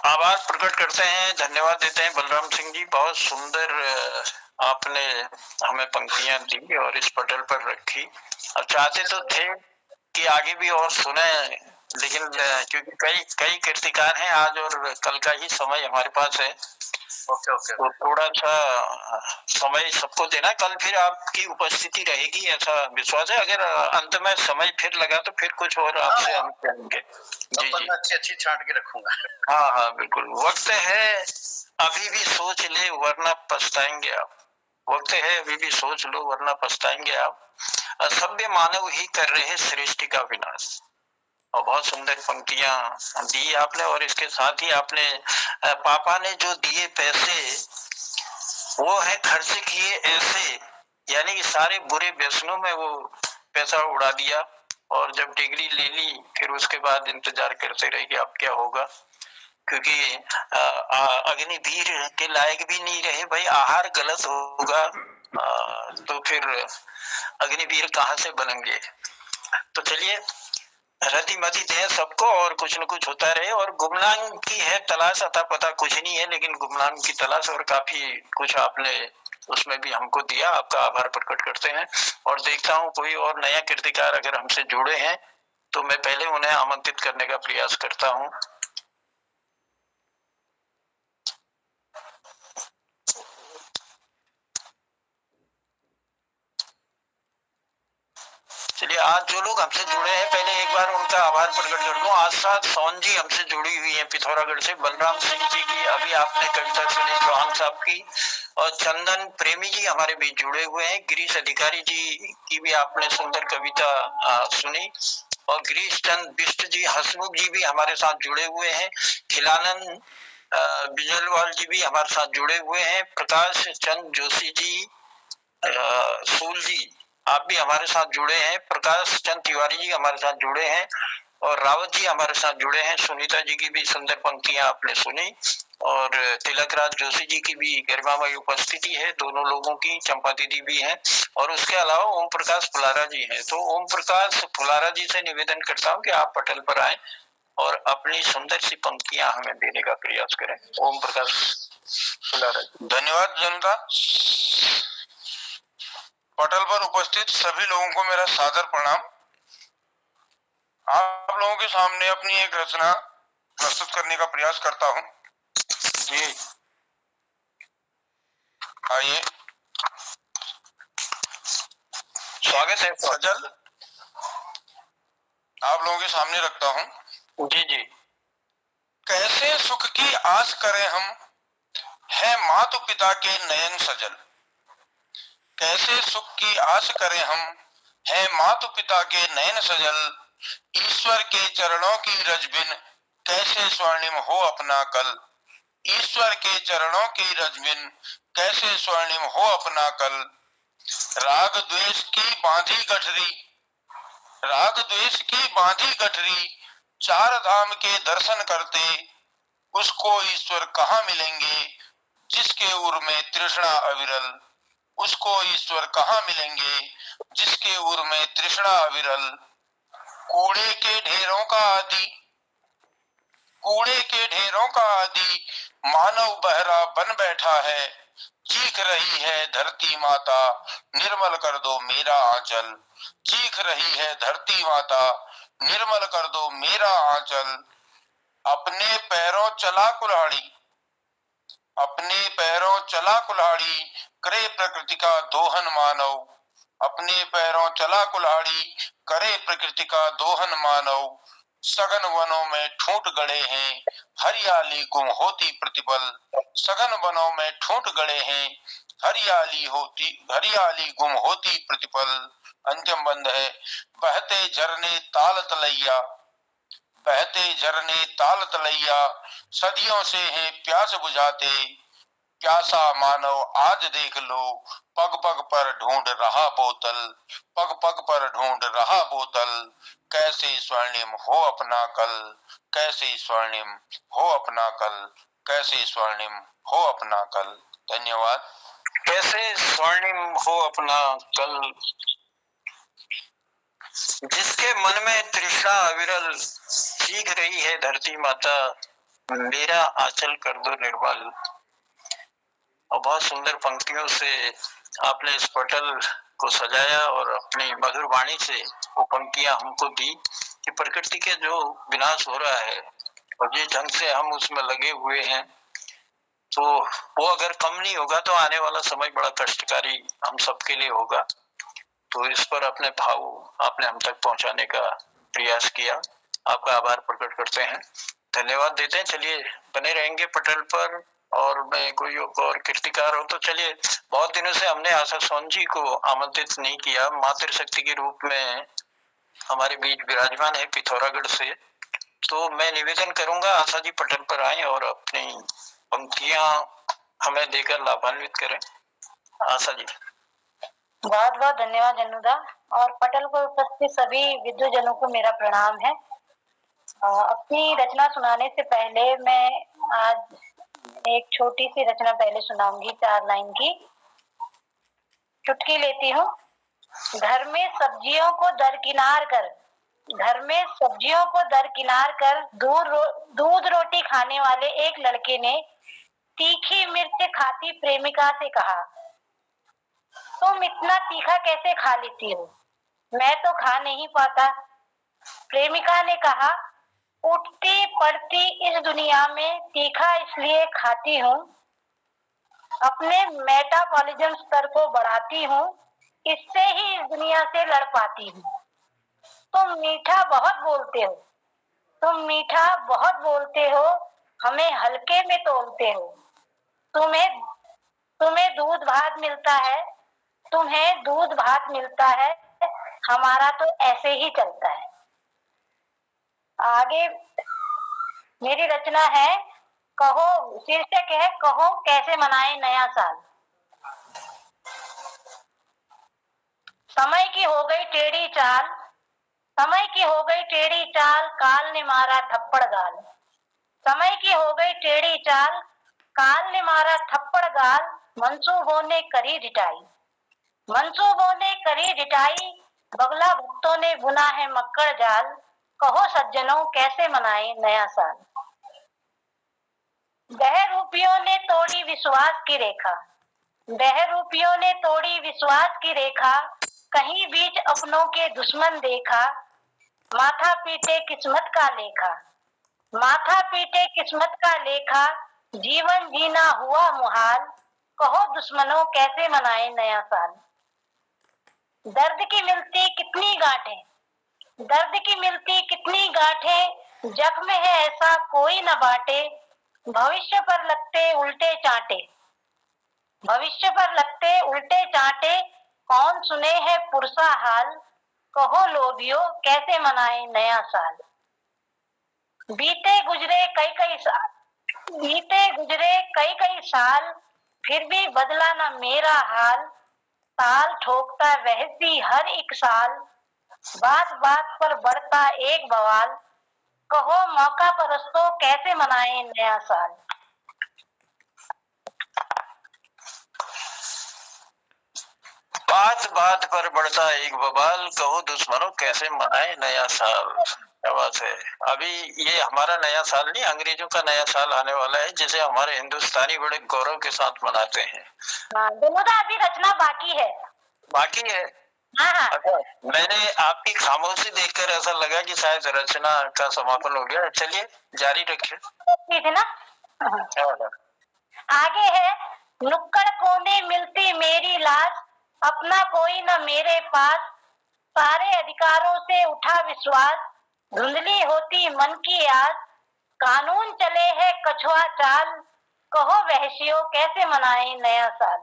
आभार प्रकट करते हैं, धन्यवाद देते हैं बलराम सिंह जी। बहुत सुंदर आपने हमें पंक्तियां दी और इस पटल पर रखी। अब चाहते तो थे कि आगे भी और सुने, लेकिन क्योंकि कई कीर्तिकार हैं आज और कल का ही समय हमारे पास है, ओके ओके, तो थोड़ा सा समय सबको देना। कल फिर आपकी उपस्थिति रहेगी ऐसा विश्वास है। अगर अंत में समय फिर लगा तो फिर कुछ और आपसे हम कहेंगे। जी जी, अच्छी अच्छी छांट के रखूंगा। हाँ हाँ बिल्कुल। वक्त है अभी भी सोच ले वरना पछताएंगे आप, वक्त है अभी भी सोच लो वरना पछताएंगे आप, असभ्य मानव ही कर रहे सृष्टि का विनाश। और बहुत सुंदर पंक्तियां दी आपने, और इसके साथ ही आपने पापा ने जो दिए पैसे वो है खर्च किए ऐसे, यानी कि सारे बुरे व्यसनों में वो पैसा उड़ा दिया, और जब डिग्री ले ली फिर उसके बाद इंतजार करते रहे कि अब क्या होगा, क्योंकि अग्निवीर के लायक भी नहीं रहे भाई, आहार गलत होगा तो फिर अग्निवीर कहाँ से बनेंगे। तो चलिए, रति मति दे सबको और कुछ न कुछ होता रहे। और गुमनाम की है तलाश, अता पता कुछ नहीं है, लेकिन गुमनाम की तलाश, और काफी कुछ आपने उसमें भी हमको दिया, आपका आभार प्रकट करते हैं। और देखता हूँ कोई और नया कीर्तिकार अगर हमसे जुड़े हैं तो मैं पहले उन्हें आमंत्रित करने का प्रयास करता हूँ। चलिए, आज जो लोग हमसे जुड़े हैं पहले एक बार उनका आभार प्रकट कर दूं। आशा सोन जी हमसे जुड़ी हुई हैं पिथौरागढ़ से, बलराम सिंह जी की अभी आपने कविता सुनी चौहान साहब की, और चंदन प्रेमी जी हमारे बीच जुड़े हुए हैं, गिरीश अधिकारी जी की भी आपने सुंदर कविता सुनी, और गिरीश चंद बिष्ट जी हसमुख जी भी हमारे साथ जुड़े हुए हैं, खिलानंद बिजलवाल जी भी हमारे साथ जुड़े हुए हैं, प्रकाश चंद जोशी जी, सूल जी आप भी हमारे साथ जुड़े हैं, प्रकाश चंद तिवारी जी हमारे साथ जुड़े हैं और रावत जी हमारे साथ जुड़े हैं। सुनीता जी की भी सुंदर पंक्तियां आपने सुनी और तिलक राज जोशी जी की भी गरिमामय उपस्थिति है, दोनों लोगों की, चंपा दीदी भी हैं और उसके अलावा ओम प्रकाश फुलारा जी हैं। तो ओम प्रकाश फुलारा जी से निवेदन करता हूं कि आप पटल पर आए और अपनी सुंदर सी पंक्तियां हमें देने का प्रयास करें। ओम प्रकाश फुलारा जी। धन्यवाद जनता। पटल पर उपस्थित सभी लोगों को मेरा सादर प्रणाम। आप लोगों के सामने अपनी एक रचना प्रस्तुत करने का प्रयास करता हूं। जी आइए। स्वागत है। सजल आप लोगों के सामने रखता हूं। जी जी। कैसे सुख की आस करें हम, है मातु पिता के नयन सजल। कैसे सुख की आस करें हम, है मातु पिता के नयन सजल। ईश्वर के चरणों की रज बिन, कैसे स्वर्णिम हो अपना कल। ईश्वर के चरणों की रज बिन, कैसे स्वर्णिम हो अपना कल। राग द्वेष की बांधी गठरी, राग द्वेष की बांधी गठरी, चार धाम के दर्शन करते, उसको ईश्वर कहाँ मिलेंगे, जिसके उर में तृष्णा अविरल। उसको ईश्वर कहाँ मिलेंगे, जिसके उर में तृष्णा अविरल। कूड़े के ढेरों का आदि, कूड़े के ढेरों का आदि, मानव बहरा बन बैठा है। चीख रही है धरती माता, निर्मल कर दो मेरा आंचल। चीख रही है धरती माता, निर्मल कर दो मेरा आंचल। अपने पैरों चला कुल्हाड़ी, अपने पैरों चला कुल्हाड़ी, करे प्रकृति का दोहन मानव। अपने पैरों चला कुल्हाड़ी, करे प्रकृति का दोहन मानव। सघन वनों में ठूंठ गड़े हैं, हरियाली गुम होती प्रतिपल। सघन वनों में ठूंठ गड़े हैं, हरियाली गुम होती प्रतिपल। अंतिम बंद है। बहते झरने ताल तलैया, बहते झरने ताल तलैया, सदियों से हैं प्यास बुझाते। प्यासा मानव आज देख लो, पग पग पर ढूंढ रहा बोतल। पग पग पर ढूंढ रहा बोतल। कैसे स्वर्णिम हो अपना कल, कैसे स्वर्णिम हो अपना कल, कैसे स्वर्णिम हो अपना कल। धन्यवाद। कैसे स्वर्णिम हो अपना कल, जिसके मन में तृष्णा अविरल। चीख रही है धरती माता, मेरा आंचल कर दो निर्मल। और बहुत सुंदर पंक्तियों से आपने इस पटल को सजाया और अपनी मधुर वाणी से वो पंक्तियां हमको दी कि प्रकृति के जो विनाश हो रहा है और जिस ढंग से हम उसमें लगे हुए हैं, तो वो अगर कम नहीं होगा तो आने वाला समय बड़ा कष्टकारी हम सबके लिए होगा। तो इस पर अपने भाव आपने हम तक पहुंचाने का प्रयास किया, आपका आभार प्रकट करते हैं, धन्यवाद देते हैं। चलिए बने रहेंगे पटल पर। और मैं कोई और कीर्तिकार हो तो चलिए, बहुत दिनों से हमने आशा सोन जी को आमंत्रित नहीं किया, मातृशक्ति के रूप में हमारे बीच विराजमान है पिथौरागढ़ से। तो मैं निवेदन करूंगा आशा जी पटल पर आए और अपनी पंक्तियां हमें देकर लाभान्वित करें। आशा जी। बहुत बहुत धन्यवाद जनुदा। और पटल पर उपस्थित सभी विद्वजनों को मेरा प्रणाम है। अपनी रचना सुनाने से पहले मैं आज एक छोटी सी रचना पहले सुनाऊंगी, 4 लाइन की। चुटकी लेती हूँ। घर में सब्जियों को दरकिनार कर, घर में सब्जियों को दरकिनार कर दूध रोटी खाने वाले एक लड़के ने तीखी मिर्च खाती प्रेमिका से कहा, तुम इतना तीखा कैसे खा लेती हो? मैं तो खा नहीं पाता। प्रेमिका ने कहा, उठती पड़ती इस दुनिया में तीखा इसलिए खाती हूँ, अपने मेटाबॉलिज्म स्तर को बढ़ाती हूँ, इससे ही इस दुनिया से लड़ पाती हूँ। तुम मीठा बहुत बोलते हो, तुम मीठा बहुत बोलते हो, हमें हल्के में तोलते हो। तुम्हें दूध भात मिलता है, तुम्हें दूध भात मिलता है, हमारा तो ऐसे ही चलता है। आगे मेरी रचना है, कहो, शीर्षक है कहो कैसे मनाए नया साल। समय की हो गई टेढ़ी चाल, समय की हो गई टेढ़ी चाल, काल ने मारा थप्पड़ गाल। समय की हो गई टेढ़ी चाल, काल ने मारा थप्पड़ गाल, मंसूबों ने करी डिटाई, मंसूबों ने करी डिटाई, बगला भक्तों ने बुना है मक्कड़ जाल, कहो सज्जनों कैसे मनाए नया साल। बहरूपियों ने तोड़ी विश्वास की रेखा, बहरूपियों ने तोड़ी विश्वास की रेखा, कहीं बीच अपनों के दुश्मन देखा, माथा पीटे किस्मत का लेखा, माथा पीटे किस्मत का लेखा, जीवन जीना हुआ मुहाल, कहो दुश्मनों कैसे मनाए नया साल। दर्द की मिलती कितनी गांठें, दर्द की मिलती कितनी गांठें, जख्म है ऐसा कोई न बांटे, भविष्य पर लगते उल्टे चांटे, भविष्य पर लगते उल्टे चांटे, कौन सुने है पुरसा हाल, कहो लोभियो कैसे मनाए नया साल। बीते गुजरे कई कई साल, बीते गुजरे कई कई साल, फिर भी बदला न मेरा हाल, ताल ठोकता रहती हर एक साल, बात बात पर बढ़ता एक बवाल, कहो मौका परस्तों कैसे मनाए नया साल। बात बात पर बढ़ता एक बवाल, कहो दुश्मनों कैसे मनाए नया साल। क्या बात है। अभी ये हमारा नया साल नहीं, अंग्रेजों का नया साल आने वाला है, जिसे हमारे हिंदुस्तानी बड़े गौरव के साथ मनाते हैं। दोनों का अभी रचना बाकी है। बाकी है। हाँ। अच्छा, मैंने आपकी खामोशी देखकर ऐसा लगा कि शायद रचना का समापन हो गया। चलिए जारी रखिए। ठीक है ना। आगे है, नुक्कड़ कोने मिलती मेरी लाश, अपना कोई न मेरे पास, सारे अधिकारों से उठा विश्वास, धुंधली होती मन की आस, कानून चले है कछुआ चाल, कहो वहशियों कैसे मनाए नया साल।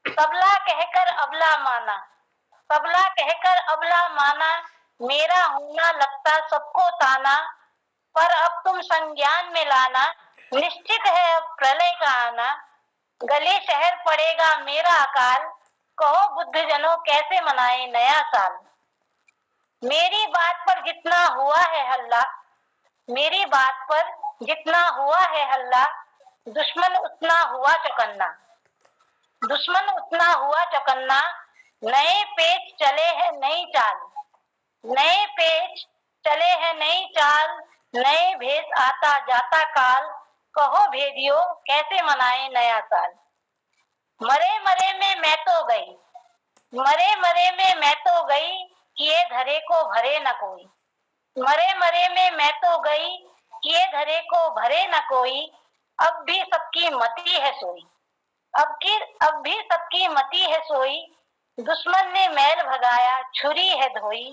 तबला कहकर अबला माना, तबला कहकर अबला माना, मेरा होना लगता सबको ताना, पर अब तुम संज्ञान में लाना, निश्चित है अब प्रलय का आना, गले शहर पड़ेगा मेरा अकाल, कहो बुद्ध जनों कैसे मनाए नया साल। मेरी बात पर जितना हुआ है हल्ला, मेरी बात पर जितना हुआ है हल्ला, दुश्मन उतना हुआ चौकन्ना, दुश्मन उतना हुआ चौकन्ना, नए पेच चले हैं नई चाल, नए पेच चले हैं नई चाल, नए भेष आता जाता काल, कहो भेदियो कैसे मनाए नया साल। मरे मरे में मैं तो गई, मरे मरे में मैं तो गई, किए धरे को भरे न कोई, मरे मरे में मैं तो गई, किए धरे को भरे न कोई, अब भी सबकी मती है सोई, अब भी सबकी मती है सोई, दुश्मन ने मैल भगाया छुरी है धोई,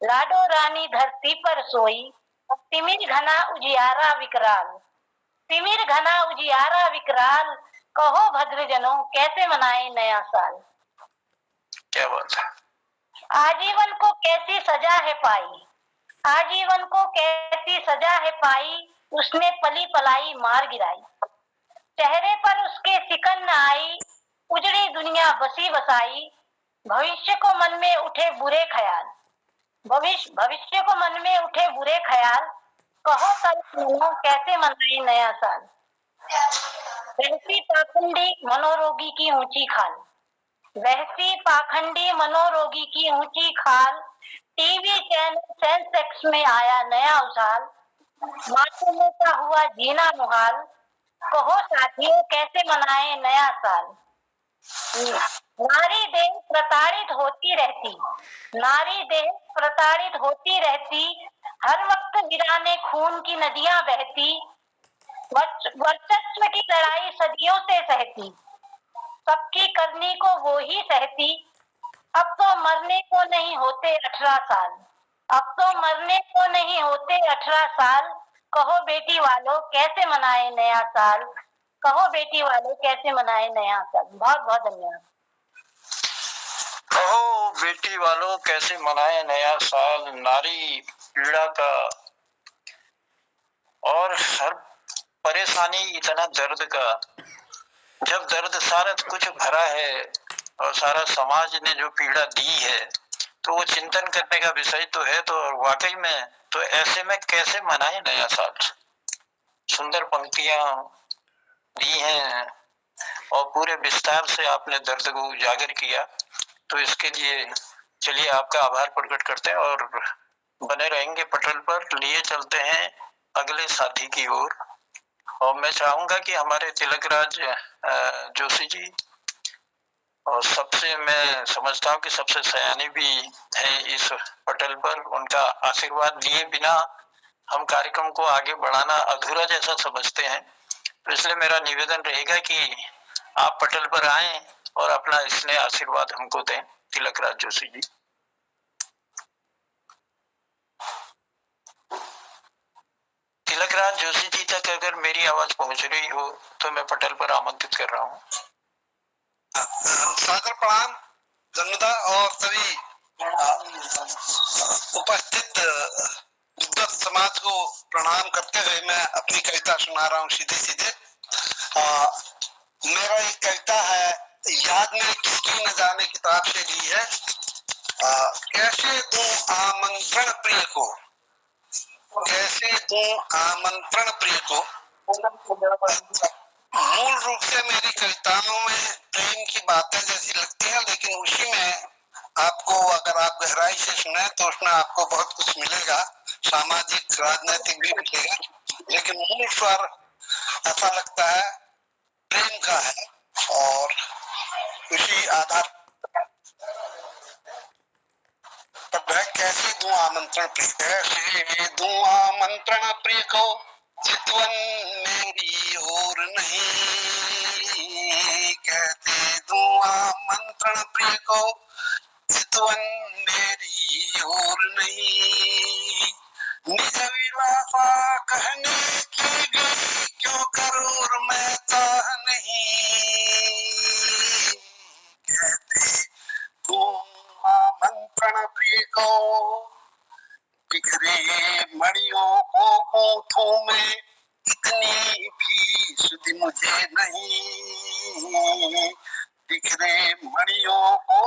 लाडो रानी धरती पर सोई, तिमिर घना उजियारा विकराल, तिमिर घना उजियारा विकराल, कहो भद्रजनों कैसे मनाए नया साल। क्या बात है। आजीवन को कैसी सजा है पाई, आजीवन को कैसी सजा है पाई, उसने पली पलाई मार गिराई, चेहरे पर उसके सिकन न आई, उजड़ी दुनिया बसी बसाई, भविष्य को मन में उठे बुरे ख्याल, भविष्य को मन में उठे बुरे ख्याल, कहो कल कैसे मनाए नया साल। वहसी पाखंडी मनोरोगी की ऊंची खाल, वहसी पाखंडी मनोरोगी की ऊंची खाल, टीवी चैनल सेंसेक्स में आया नया उछाल, मासूमों का हुआ जीना मुहाल, कहो साथियों कैसे मनाए नया साल। नारी देह प्रताड़ित होती रहती, नारी देह प्रताड़ित होती रहती, हर वक्त वीराने खून की नदियां बहती, वर्चस्व की लड़ाई सदियों से सहती, सबकी करनी को वो ही सहती, अब तो मरने को नहीं होते 18 साल, अब तो मरने को नहीं होते 18 साल, कहो बेटी वालों कैसे मनाए नया साल, कहो बेटी वालों कैसे मनाए नया साल। बहुत बहुत धन्यवाद। कहो बेटी वालों कैसे मनाए नया साल, नारी पीड़ा का और हर परेशानी, इतना दर्द का, जब दर्द सारा कुछ भरा है और सारा समाज ने जो पीड़ा दी है, तो वो चिंतन करने का विषय तो है। तो वाकई में तो ऐसे में कैसे मनाए नया साल। सुंदर पंक्तियां दी हैं और पूरे विस्तार से आपने दर्द को उजागर किया, तो इसके लिए चलिए आपका आभार प्रकट करते हैं और बने रहेंगे पटल पर। लिए चलते हैं अगले साथी की ओर। और मैं चाहूंगा कि हमारे तिलकराज जोशी जी, और सबसे मैं समझता हूँ कि सबसे सयाने भी है इस पटल पर, उनका आशीर्वाद लिए बिना हम कार्यक्रम को आगे बढ़ाना अधूरा जैसा समझते हैं। तो इसलिए मेरा निवेदन रहेगा कि आप पटल पर आएं और अपना स्नेह आशीर्वाद हमको दें। तिलकराज जोशी जी। तिलकराज जोशी जी तक अगर मेरी आवाज पहुंच रही हो तो मैं पटल पर आमंत्रित कर रहा हूँ। सादर प्रणाम जन्मदा और सभी उपस्थित विद्वत समाज को प्रणाम करते हुए मैं अपनी कविता सुना रहा हूँ सीधे सीधे। मेरा एक कविता है, याद में किसकी न जाने किताब से ली है। कैसे दूं आमंत्रण प्रिय को, कैसे दूं आमंत्रण प्रिय को। मूल रूप से मेरी कविताओं में प्रेम की बातें जैसी लगती है, लेकिन उसी में आपको अगर आप गहराई से सुने तो उसमें आपको बहुत कुछ मिलेगा, सामाजिक राजनीतिक भी मिलेगा, लेकिन मूल स्वर ऐसा लगता है प्रेम का है। और उसी आधार पर कैसे दूं आमंत्रण प्रिय, कैसे दूं आमंत्रण प्रिय को, चितवन मेरी और नहीं। कहते दूं आमंत्रण प्रिय को, चितवन मेरी और नहीं। निज विलासा कहने की भी क्यों करूर मैं चाह नहीं। कहते दूं आमंत्रण प्रिय को, बिखरे मणियों को गूंथूं में, इतनी भी सुधि मुझे नहीं। बिखरे मणियों को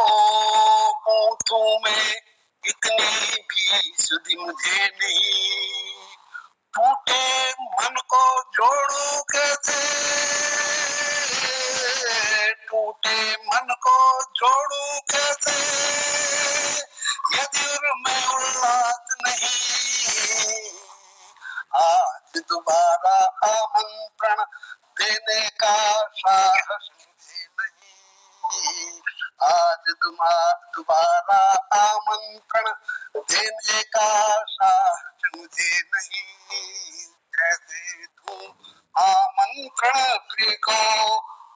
गूंथूं में, इतनी भी सुधि मुझे नहीं। टूटे मन को जोड़ूं कैसे, टूटे मन को जोड़ूं कैसे, यदि मैं उल्लास नहीं। आज दोबारा आमंत्रण देने का साहस मुझे नहीं। आज दोबारा आमंत्रण देने का साहस मुझे नहीं। कैसे दूं आमंत्रण प्रिय को,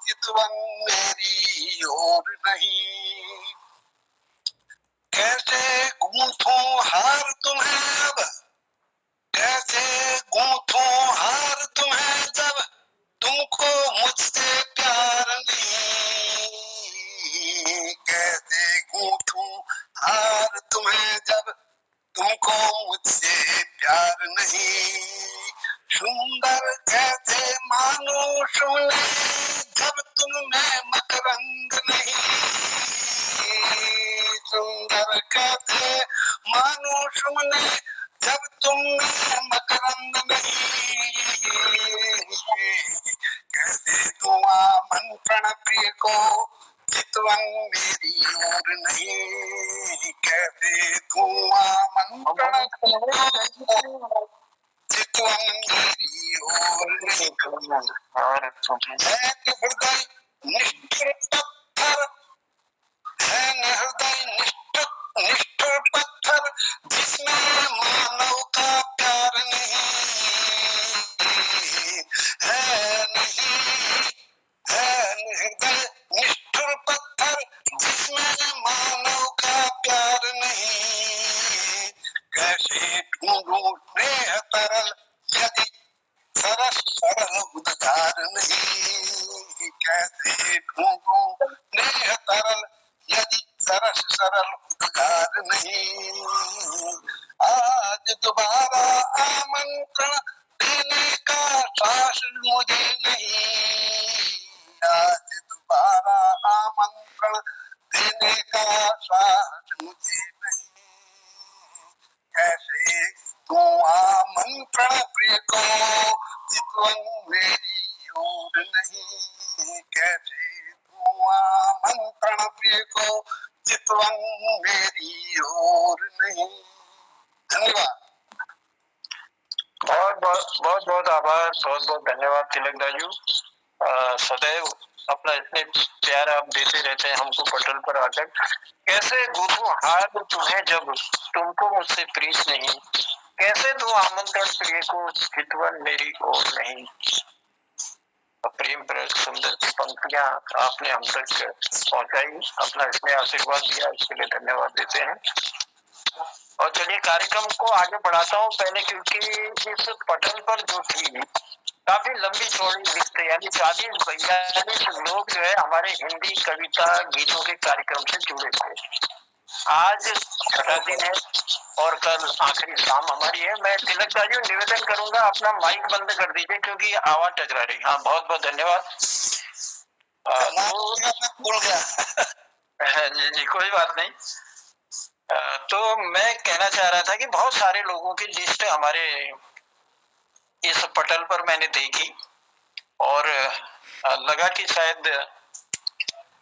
चितवन मेरी और नहीं। कैसे गूंथूं हार तुम्हें अब, कैसे गूंथूं हार तुम्हें जब तुमको मुझसे प्यार नहीं। कैसे गूंथूं हार तुम्हें जब तुमको मुझसे प्यार नहीं। सुंदर कैसे मानुष ने जब तुम में मकरंद नहीं। सुंदर कैसे मानुष ने जब तुम में मकरंद नहीं। कैसे दूं आमंत्रण प्रिय को, चितवन मेरी और नहीं। कैसे दूं आमंत्रण चितवन मेरी और नहीं। है हृदय निष्ठुर पत्थर, है हृदय निष्ठुर पत्थर, जिसमें मानव का प्यार नहीं है। नहीं है हृदय निष्ठुर पत्थर, जिसमें मानव का प्यार नहीं। कैसे ढूंढूं स्नेह तरल, यदि सरस सरल उद्गार नहीं। कैसे ढूंढूं स्नेह तरल, यदि सरस सरल उद्गार नहीं। आज दोबारा आमंत्रण देने का साहस मुझे नहीं। आज दोबारा आमंत्रण आमंत्रण प्रिय को चितवन मेरी ओर नहीं, कैसे दूं आमंत्रण प्रिय को चितवन मेरी ओर नहीं। धन्यवाद। बहुत बहुत आभार, बहुत बहुत धन्यवाद तिलक दाजू। सदैव अपना इतने प्यार आप देते रहते हैं हमको पटल पर आकर। कैसे गूंथूं हार तुम्हें जब तुमको मुझसे प्रीत नहीं, कैसे दूं आमंत्रण प्रिय को चितवन मेरी ओर नहीं। प्रेम पर सुंदर पंक्तियां आपने हम तक पहुंचाई, अपना इसमें आशीर्वाद दिया, इसके लिए धन्यवाद देते हैं। और चलिए कार्यक्रम को आगे बढ़ाता हूँ पहले, क्योंकि इस पटल पर जो थी काफी लंबी चौड़ी लिस्ट है, यानी 40-42 लोग जो है हमारे हिंदी कविता गीतों के कार्यक्रम से जुड़े थे। आज छठा दिन है और कल आखिरी शाम हमारी है। मैं तिलक दाजू निवेदन करूंगा अपना माइक बंद कर दीजिए क्योंकि आवाज टकरा रही। हाँ, बहुत बहुत धन्यवाद। भूल गया। जी कोई बात नहीं। तो मैं कहना चाह रहा था कि बहुत सारे लोगों की लिस्ट हमारे इस पटल पर मैंने देखी और लगा कि शायद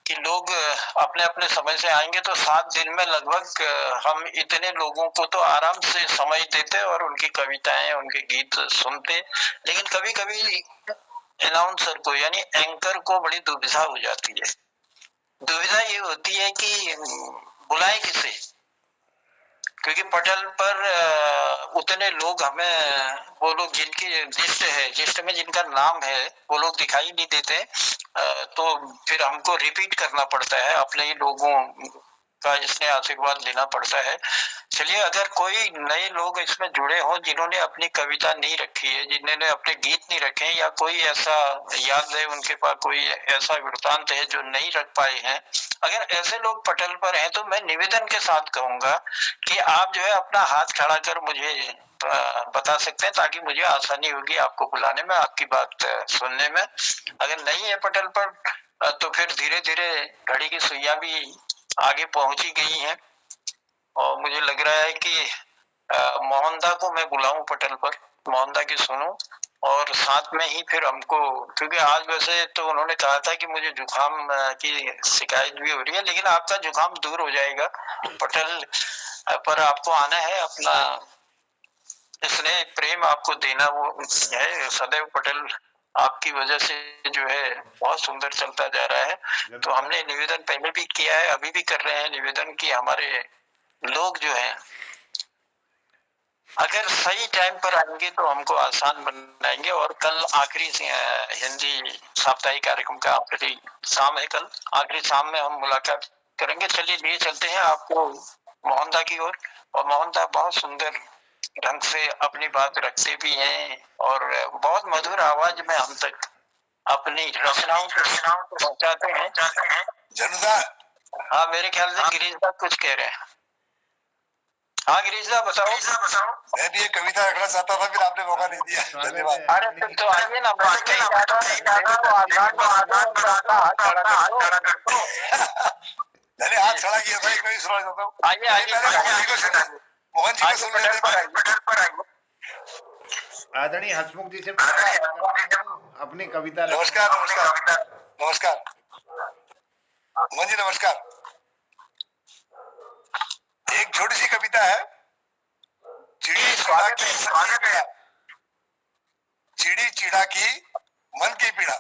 कि लोग अपने अपने समय से आएंगे तो 7 दिन में लगभग हम इतने लोगों को तो आराम से समझ देते और उनकी कविताएं, उनके गीत सुनते। लेकिन कभी कभी अनाउंसर को यानी एंकर को बड़ी दुविधा हो जाती है। दुविधा ये होती है कि बुलाए किसे, क्योंकि पटल पर उतने लोग हमें, वो लोग जिनकी लिस्ट है, लिस्ट में जिनका नाम है वो लोग दिखाई नहीं देते, तो फिर हमको रिपीट करना पड़ता है, अपने ही लोगों का इसमें आशीर्वाद लेना पड़ता है। चलिए, अगर कोई नए लोग इसमें जुड़े हों जिन्होंने अपनी कविता नहीं रखी है, जिन्होंने अपने गीत नहीं रखे हैं, या कोई ऐसा याद है उनके पास कोई ऐसा वृत्तांत है जो नहीं रख पाए हैं, अगर ऐसे लोग पटल पर हैं तो मैं निवेदन के साथ कहूंगा कि आप जो है अपना हाथ खड़ा कर मुझे बता सकते हैं, ताकि मुझे आसानी होगी आपको बुलाने में, आपकी बात सुनने में। अगर नहीं है पटल पर तो फिर धीरे धीरे घड़ी की सुइयां भी आगे पहुंची गई हैं और मुझे लग रहा है कि मोहनदा को मैं बुलाऊं पटल पर, मोहनदा की सुनूं, और साथ में ही फिर हमको, क्योंकि आज वैसे तो उन्होंने कहा था कि मुझे जुकाम की शिकायत भी हो रही है, लेकिन आपका जुकाम दूर हो जाएगा। पटल पर आपको आना है, अपना स्नेह प्रेम आपको देना वो है। सदैव पटल आपकी वजह से जो है बहुत सुंदर चलता जा रहा है। तो हमने निवेदन पहले भी किया है, अभी भी कर रहे हैं निवेदन कि हमारे लोग जो हैं अगर सही टाइम पर आएंगे तो हमको आसान बनाएंगे। और कल आखिरी हिंदी साप्ताहिक कार्यक्रम का आखिरी शाम है, कल आखिरी शाम में हम मुलाकात करेंगे। चलिए लिए चलते हैं आपको मोहनदा की ओर। और मोहनदा बहुत सुंदर ढंग से अपनी बात रखते भी हैं और बहुत मधुर आवाज में हम तक अपनी रचनाओं को पहुंचाते हैं। जनुदा, हाँ, मेरे ख्याल से गिरीशदा कुछ कह रहे हैं। हाँ गिरीशदा बताओ। मैं भी एक कविता रखना चाहता था, फिर आपने मौका नहीं दिया। धन्यवाद। अरे फिर तो आइए ना, मैंने हाथ खड़ा किया था, एक मैं सुना चाहता हूँ। आइए आइए मोहन जी को सुन लेते। आदरणीय हसमुख जी से अपनी कविता। नमस्कार नमस्कार नमस्कार मोहन जी, नमस्कार। एक छोटी सी कविता है, चिड़ी चिड़ा की मन की पीड़ा।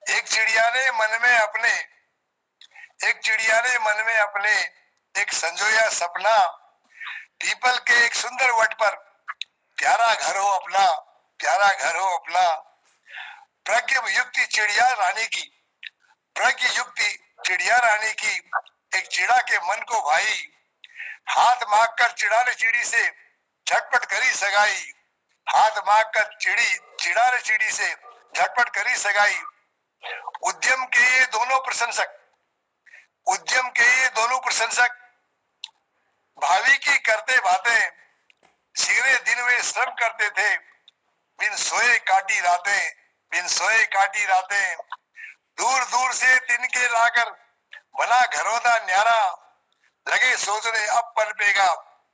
एक चिड़िया ने मन में अपने एक संजोया सपना, पीपल के एक सुंदर वट पर प्यारा घर हो अपना। प्रज्ञ युक्ति चिड़िया रानी की एक चिड़ा के मन को भाई, हाथ मांग कर चिड़ा ने चिड़ी से झटपट करी सगाई। हाथ मांग कर चिड़ा ने चिड़ी से झटपट करी सगाई। उद्यम के ये दोनों प्रशंसक भावी की करते बातें, सीरे दिन वे श्रम करते थे, बिन सोए काटी रातें। दूर दूर से तिनके लाकर बना घरों दा न्यारा, लगे सोचने अब पनपेगा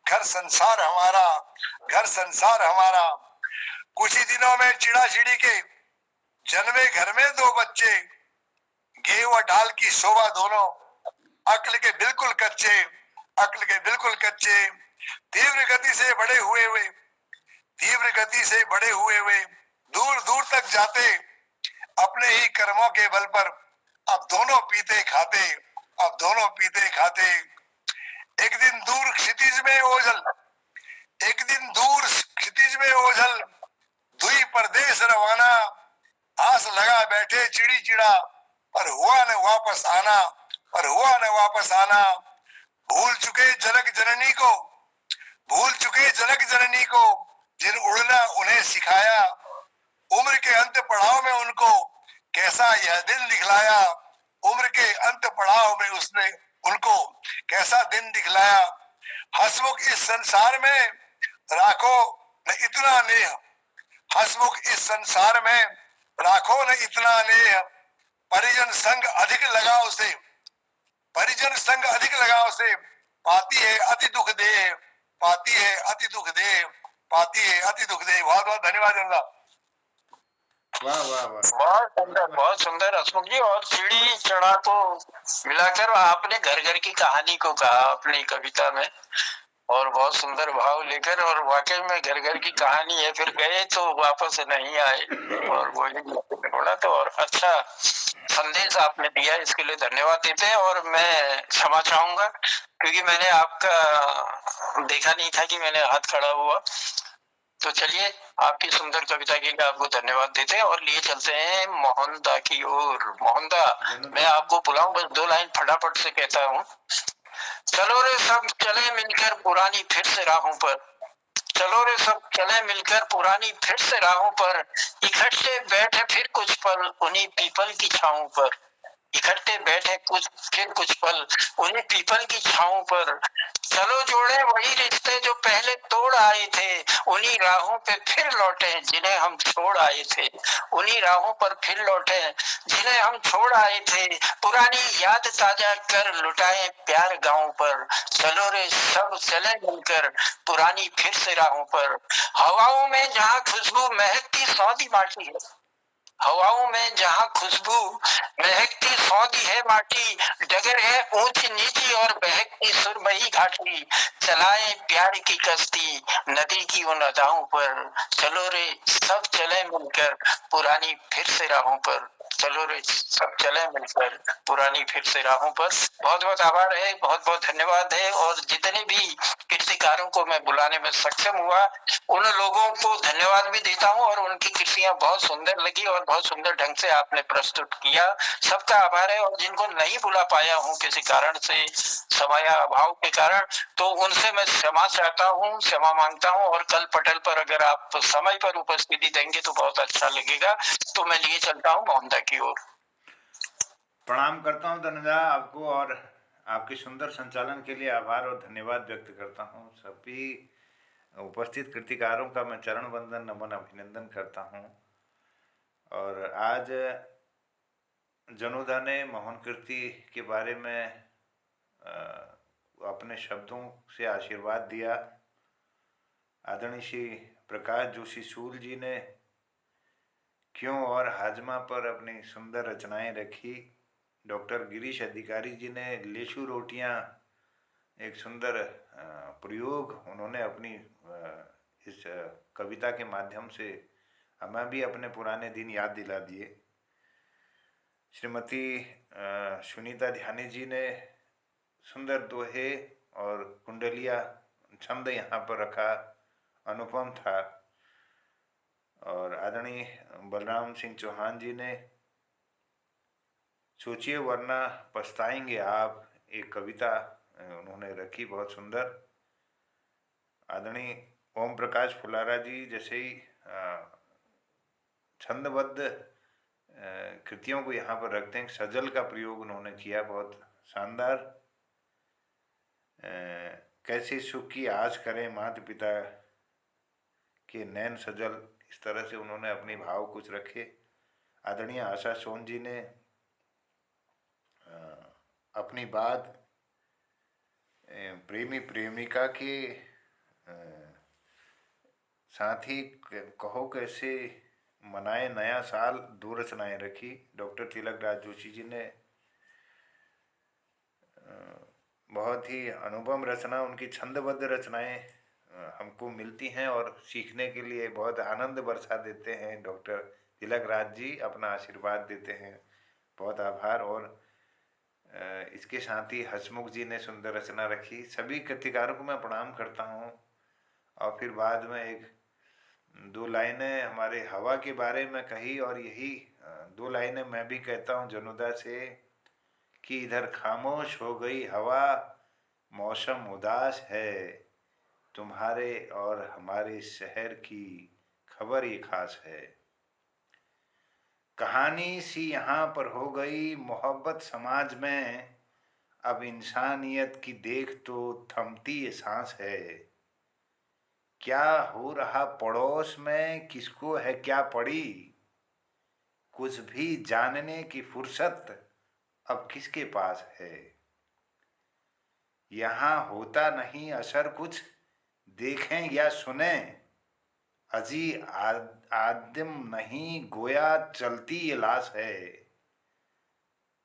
घर संसार हमारा, घर संसार हमारा। कुछ ही दिनों में चिड़ा चिड़ी के जन्मे घर में दो बच्चे, गेहूं व ढाल की शोभा दोनों, अक्ल के बिल्कुल कच्चे, अक्ल के बिल्कुल कच्चे। तीव्र गति से बड़े हुए वे, तीव्र गति से बड़े हुए वे दूर दूर तक जाते अपने ही कर्मों के बल पर। अब दोनों पीते खाते, अब दोनों पीते खाते। एक दिन दूर क्षितिज में ओझल, एक दिन दूर क्षितिज में ओझल, दुई परदेश रवाना। आस लगा बैठे चिड़ी चिड़ा, पर हुआ न वापस आना, पर हुआ न वापस आना। भूल चुके जनक जननी को, भूल चुके जनक जननी को, जिन उड़ना उन्हें सिखाया। उम्र के अंत पड़ाव में उनको कैसा यह दिन दिखलाया, उम्र के अंत पड़ाव में उसने उनको कैसा दिन दिखलाया। हंसमुख इस संसार में राखो न इतना नेह, हंसमुख इस संसार में राखो न इतना नेह। परिजन संग अधिक लगाव से, परिजन संग अधिक लगाव से पाती है अति दुख देह, पाती है अति दुख देह, पाती है अति दुख देह। बहुत बहुत धन्यवाद जनता। वाह वाह वाह, बहुत सुंदर, बहुत सुंदर हसमुख जी। और चिड़ी चढ़ा को मिलाकर आपने घर घर की कहानी को कहा अपनी कविता में, और बहुत सुंदर भाव लेकर, और वाकई में घर घर की कहानी है। फिर गए तो वापस नहीं आए, और वही बोला तो, और अच्छा संदेश आपने दिया, इसके लिए धन्यवाद देते हैं। और मैं क्षमा चाहूंगा क्योंकि मैंने आपका देखा नहीं था कि मैंने हाथ खड़ा हुआ। तो चलिए, आपकी सुंदर कविता के लिए आपको धन्यवाद देते हैं और लिए चलते हैं मोहनदा की ओर। मोहनदा, मैं आपको बुलाऊं, बस 2 लाइन फटाफट से कहता हूँ। चलो रे सब चले मिलकर पुरानी फिर से राहों पर, चलो रे सब चले मिलकर पुरानी फिर से राहों पर। इकट्ठे बैठे फिर कुछ पल उन्हीं पीपल की छांव पर, इकट्ठे बैठे कुछ पल उन्हीं पीपल की छांव पर। चलो जोड़े वही रिश्ते जो पहले तोड़ आए थे, उन्हीं राहों पे फिर लौटे जिन्हें हम छोड़ आए थे, उन्हीं राहों पर फिर लौटे जिन्हें हम छोड़ आए थे। पुरानी याद ताजा कर लुटाए प्यार गांव पर, चलो रे सब चले मिलकर पुरानी फिर से राहों पर। हवाओं में जहाँ खुशबू महकती सौंधी माटी है, हवाओं में जहाँ खुशबू महकती सौंधी है माटी, डगर है ऊंची नीची और बहकती सुरमई घाटी। चलाए प्यार की कश्ती नदी की उन अदाओं पर, चलो रे सब चले मिलकर पुरानी फिर से राहों पर, चलो रे सब चले मिलकर पुरानी फिर से राहों पर। बहुत बहुत आभार है, बहुत बहुत धन्यवाद है। और जितने भी कृतिकारों को मैं बुलाने में सक्षम हुआ, उन लोगों को धन्यवाद भी देता हूं। और उनकी कृतियां बहुत सुंदर लगी और बहुत सुंदर ढंग से आपने प्रस्तुत किया, सबका आभार है। और जिनको नहीं बुला पाया हूं किसी कारण से, समय अभाव के कारण, तो उनसे मैं क्षमा चाहता हूं, क्षमा मांगता हूं। और कल पटल पर अगर आप समय पर उपस्थिति देंगे तो बहुत अच्छा लगेगा। तो मैं लिए चलता हूं मोहनदा की ओर। प्रणाम करता हूँ धन्यदा आपको, और आपके सुंदर संचालन के लिए आभार और धन्यवाद व्यक्त करता हूँ। सभी उपस्थित कृतिकारों का मैं चरण वंदन नमन अभिनंदन करता हूँ। और आज जनुदा ने मोहन कीर्ति के बारे में अपने शब्दों से आशीर्वाद दिया। आदरणीय श्री प्रकाश जोशी शूल जी ने क्यों और हाजमा पर अपनी सुंदर रचनाएं रखी। डॉक्टर गिरीश अधिकारी जी ने लेशू रोटियां, एक सुंदर प्रयोग उन्होंने अपनी इस कविता के माध्यम से हमें भी अपने पुराने दिन याद दिला दिए। श्रीमती सुनीता ध्यानी जी ने सुंदर दोहे और कुंडलिया छंद यहाँ पर रखा, अनुपम था। और आदरणीय बलराम सिंह चौहान जी ने सोचिए वरना पछताएंगे आप, एक कविता उन्होंने रखी, बहुत सुंदर। आदरणीय ओम प्रकाश फुलारा जी जैसे ही छंदबद्ध कृतियों को यहाँ पर रखते हैं, सजल का प्रयोग उन्होंने किया, बहुत शानदार। कैसे सुख की आस करें माता पिता के नैन सजल, इस तरह से उन्होंने अपने भाव कुछ रखे। आदरणीय आशा सोन जी ने अपनी बात प्रेमी प्रेमिका के साथ ही कहो कैसे मनाए नया साल, दो रचनाएं रखी। डॉक्टर तिलक राज जोशी जी ने बहुत ही अनुपम रचना, उनकी छंदबद्ध रचनाएं हमको मिलती हैं और सीखने के लिए बहुत आनंद बरसा देते हैं। डॉक्टर तिलक राज जी अपना आशीर्वाद देते हैं, बहुत आभार। और इसके साथ ही हसमुख जी ने सुंदर रचना रखी। सभी कृतिकारों को मैं प्रणाम करता हूँ। और फिर बाद में एक दो लाइनें हमारे हवा के बारे में कही, और यही दो लाइनें मैं भी कहता हूँ जनुदा से कि इधर खामोश हो गई हवा, मौसम उदास है, तुम्हारे और हमारे शहर की खबर ये खास है। कहानी सी यहाँ पर हो गई मोहब्बत समाज में, अब इंसानियत की देख तो थमती ये सांस है। क्या हो रहा पड़ोस में, किसको है क्या पड़ी, कुछ भी जानने की फुर्सत अब किसके पास है। यहाँ होता नहीं असर कुछ, देखें या सुने, अजी आदिम नहीं गोया चलती ये लाश है।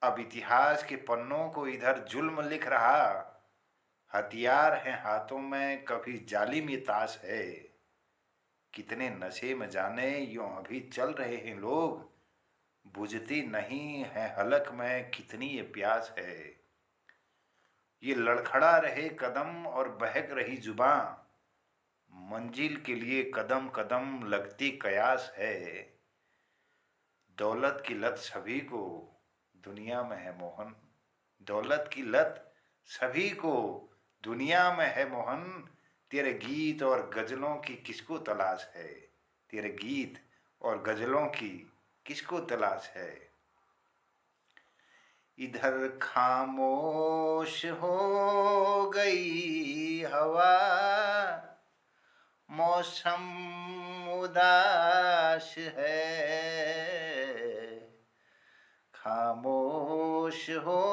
अब इतिहास के पन्नों को इधर जुल्म लिख रहा, हथियार है हाथों में, कभी जालिम ये ताश है। कितने नशे में जाने यूं अभी चल रहे हैं लोग, बुझती नहीं है हलक में कितनी ये प्यास है। ये लड़खड़ा रहे कदम और बहक रही जुबां, मंजिल के लिए कदम कदम लगती कयास है। दौलत की लत सभी को दुनिया में है मोहन, दौलत की लत सभी को दुनिया में है मोहन। तेरे गीत और गजलों की किसको तलाश है, तेरे गीत और गजलों की किसको तलाश है। इधर खामोश हो गई हवा, मौसम उदास है। खामोश हो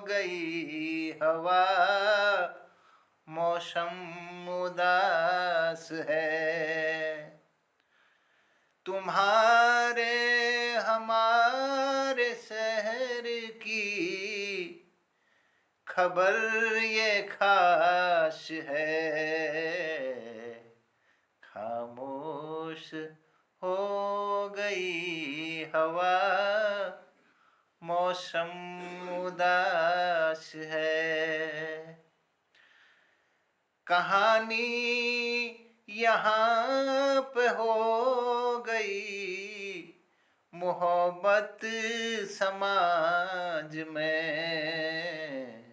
गई हवा, मौसम उदास है। तुम्हारे हमारे शहर की खबर ये खास है। खामोश हो गई हवा, मौसम उदास है। कहानी यहाँ पे हो गई मोहब्बत समाज में,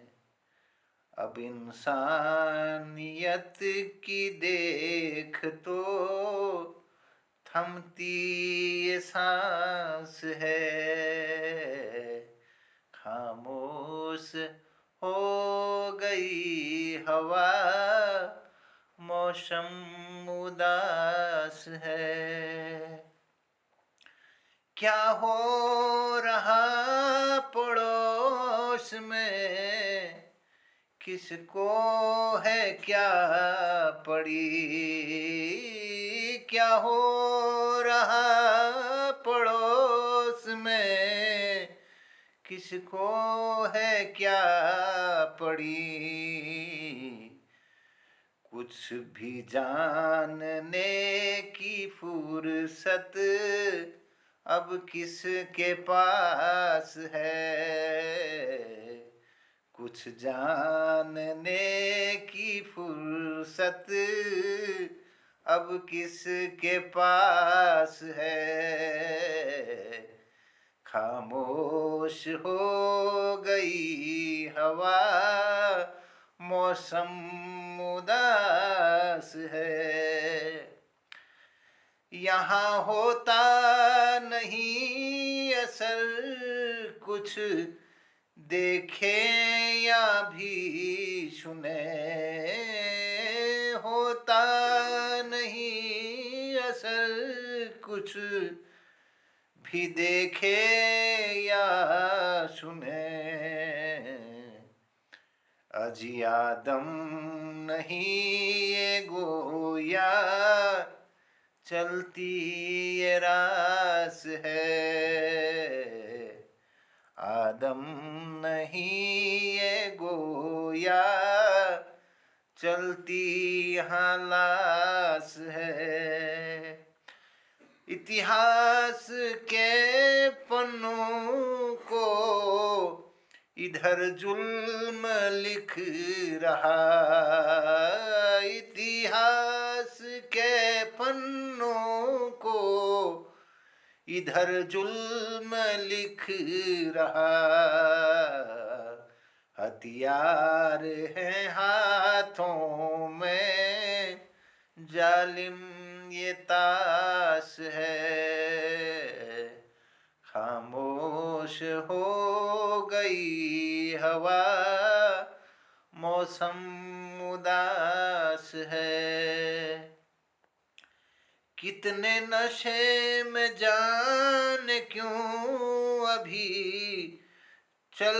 अब इंसानियत की देख तो थमती ये सांस है। खामोश हो गई हवा, मौसम उदास है। क्या हो रहा पड़ोस में, किसको है क्या पड़ी, क्या हो रहा पड़ोस में, किसको है क्या पड़ी। कुछ भी जानने की फुर्सत अब किसके पास है। कुछ जानने की फुर्सत अब किसके पास है। खामोश हो गई हवा, मौसम उदास है। यहाँ होता नहीं असर कुछ, देखे या भी सुने, होता नहीं असर कुछ भी देखे या सुने। अजी आदम नहीं ये ये गोया चलती ये रास है, आदम नहीं ये गोया चलती यहाँ लाश है। इतिहास के पन्नों को इधर जुल्म लिख रहा, इतिहास के पन्नों को इधर जुल्म लिख रहा। हथियार हैं हाथों में, जालिम ये ताश है, खामोश हो गई हवा, मौसम उदास है। कितने नशे में जान क्यों अभी चल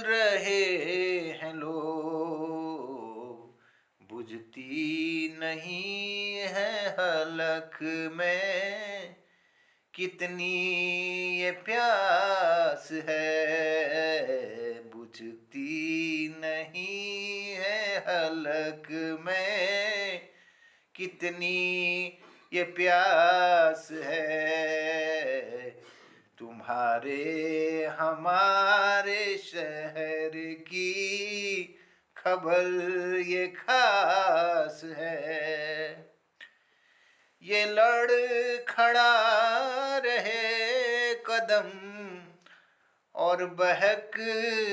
रहे हैं लोग, बुझती नहीं है हलक में कितनी ये प्यास है, बुझती नहीं है हलक में कितनी ये प्यास है। तुम्हारे हमारे शहर की खबर ये खास है। ये लड़ खड़ा रहे कदम और बहक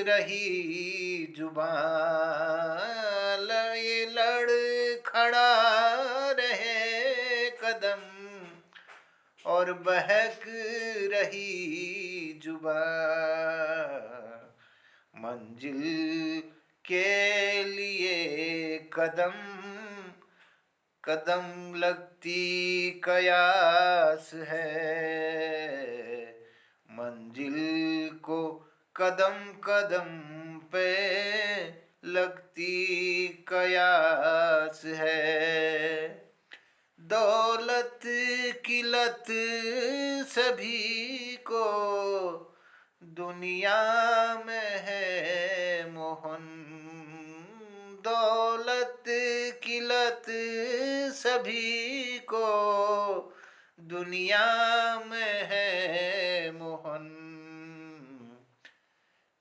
रही जुबान, ये लड़ खड़ा रहे कदम और बहक रही जुबान, मंजिल के लिए कदम कदम लगती कयास है, मंजिल को कदम कदम पे लगती कयास है। दौलत की लत सभी को दुनिया में है मोहन, दौलत की लत सभी को दुनिया में है मोहन।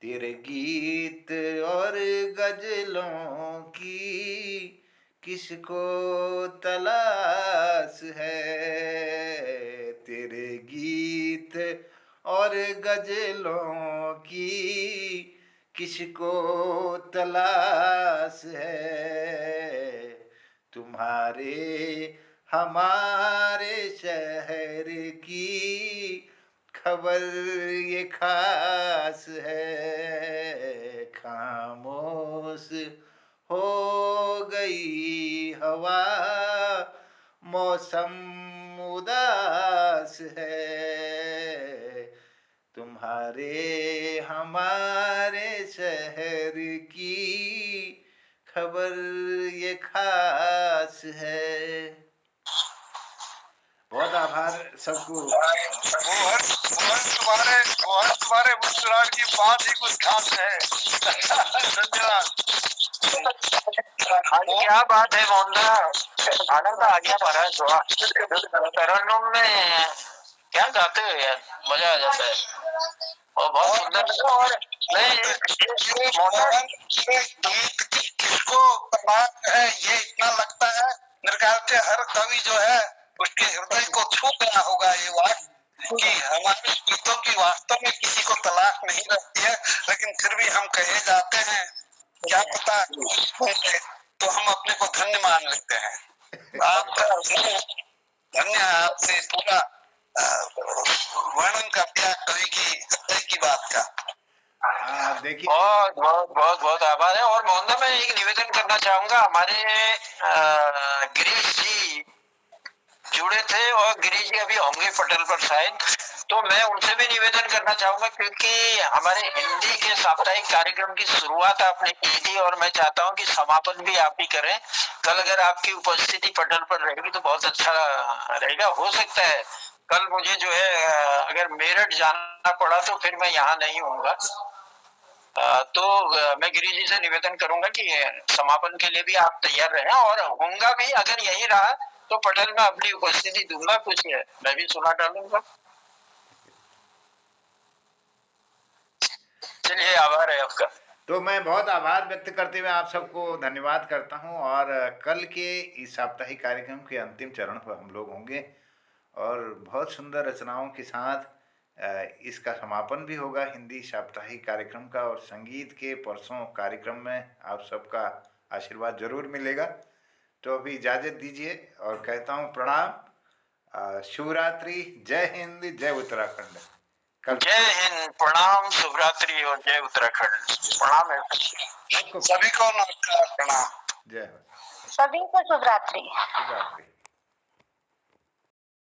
तेरे गीत और गजलों की किसको तलाश है, तेरे गीत और गजलों की किसको तलाश है। तुम्हारे हमारे शहर की खबर ये खास है, खामोश हो गई हवा, मौसम उदास है। तुम्हारे हमारे शहर की खबर ये खास है। बहुत आभार सबको। वो तुम्हारे मुस्कुराहट की बात ही कुछ खास है। धन्यवाद। क्या बात है मोहनदा, आनंद आ गया महाराज। तरन्नुम में क्या गाते हो यार, मजा आ जाता है और बहुत सुंदर। और गीत किसको तलाश है ये इतना लगता है, मेरे ख्याल से हर कवि जो है उसके हृदय को छू गया होगा ये बात कि हमारे गीतों की वास्तव में किसी को तलाश नहीं रहती है, लेकिन फिर भी हम कहे जाते हैं, क्या पता तो हम अपने को धन्य मान लेते हैं। आपका धन्य, आपसे पूरा वर्णन कर दिया कवि की हृदय की बात का। देखिए बहुत बहुत बहुत बहुत आभार है। और मोहनदा मैं एक निवेदन करना चाहूंगा, हमारे गिरीश जी जुड़े थे और गिरीश जी अभी होंगे पटल पर शायद, तो मैं उनसे भी निवेदन करना चाहूंगा, क्योंकि हमारे हिंदी के साप्ताहिक कार्यक्रम की शुरुआत आपने की थी और मैं चाहता हूं कि समापन भी आप ही करें। कल अगर आपकी उपस्थिति पटल पर रहेगी तो बहुत अच्छा रहेगा। हो सकता है कल मुझे जो है अगर मेरठ जाना पड़ा तो फिर मैं यहाँ नहीं होऊंगा। तो मैं गिरी जी से निवेदन करूंगा कि समापन के लिए भी आप तैयार रहें, और होऊंगा भी अगर यही रहा तो पटल में अपनी उपस्थिति दूंगा, कुछ है मैं भी सुना डालूंगा। चलिए, आभार है आपका। तो मैं बहुत आभार व्यक्त करते हुए आप सबको धन्यवाद करता हूं, और कल के इस साप्ताहिक कार्यक्रम के अंतिम चरण पर हम लोग होंगे और बहुत सुंदर रचनाओं के साथ इसका समापन भी होगा हिंदी साप्ताहिक कार्यक्रम का, और संगीत के परसों कार्यक्रम में आप सबका आशीर्वाद जरूर मिलेगा। तो अभी इजाज़त दीजिए और कहता हूँ प्रणाम, शिवरात्रि, जय हिंद, जय उत्तराखंड। जय हिंद, प्रणाम, शुभरात्रि और जय उत्तराखंड। प्रणाम है सभी को, नमस्कार, प्रणाम, जय सभी को शुभरात्रि। शुभरात्रि।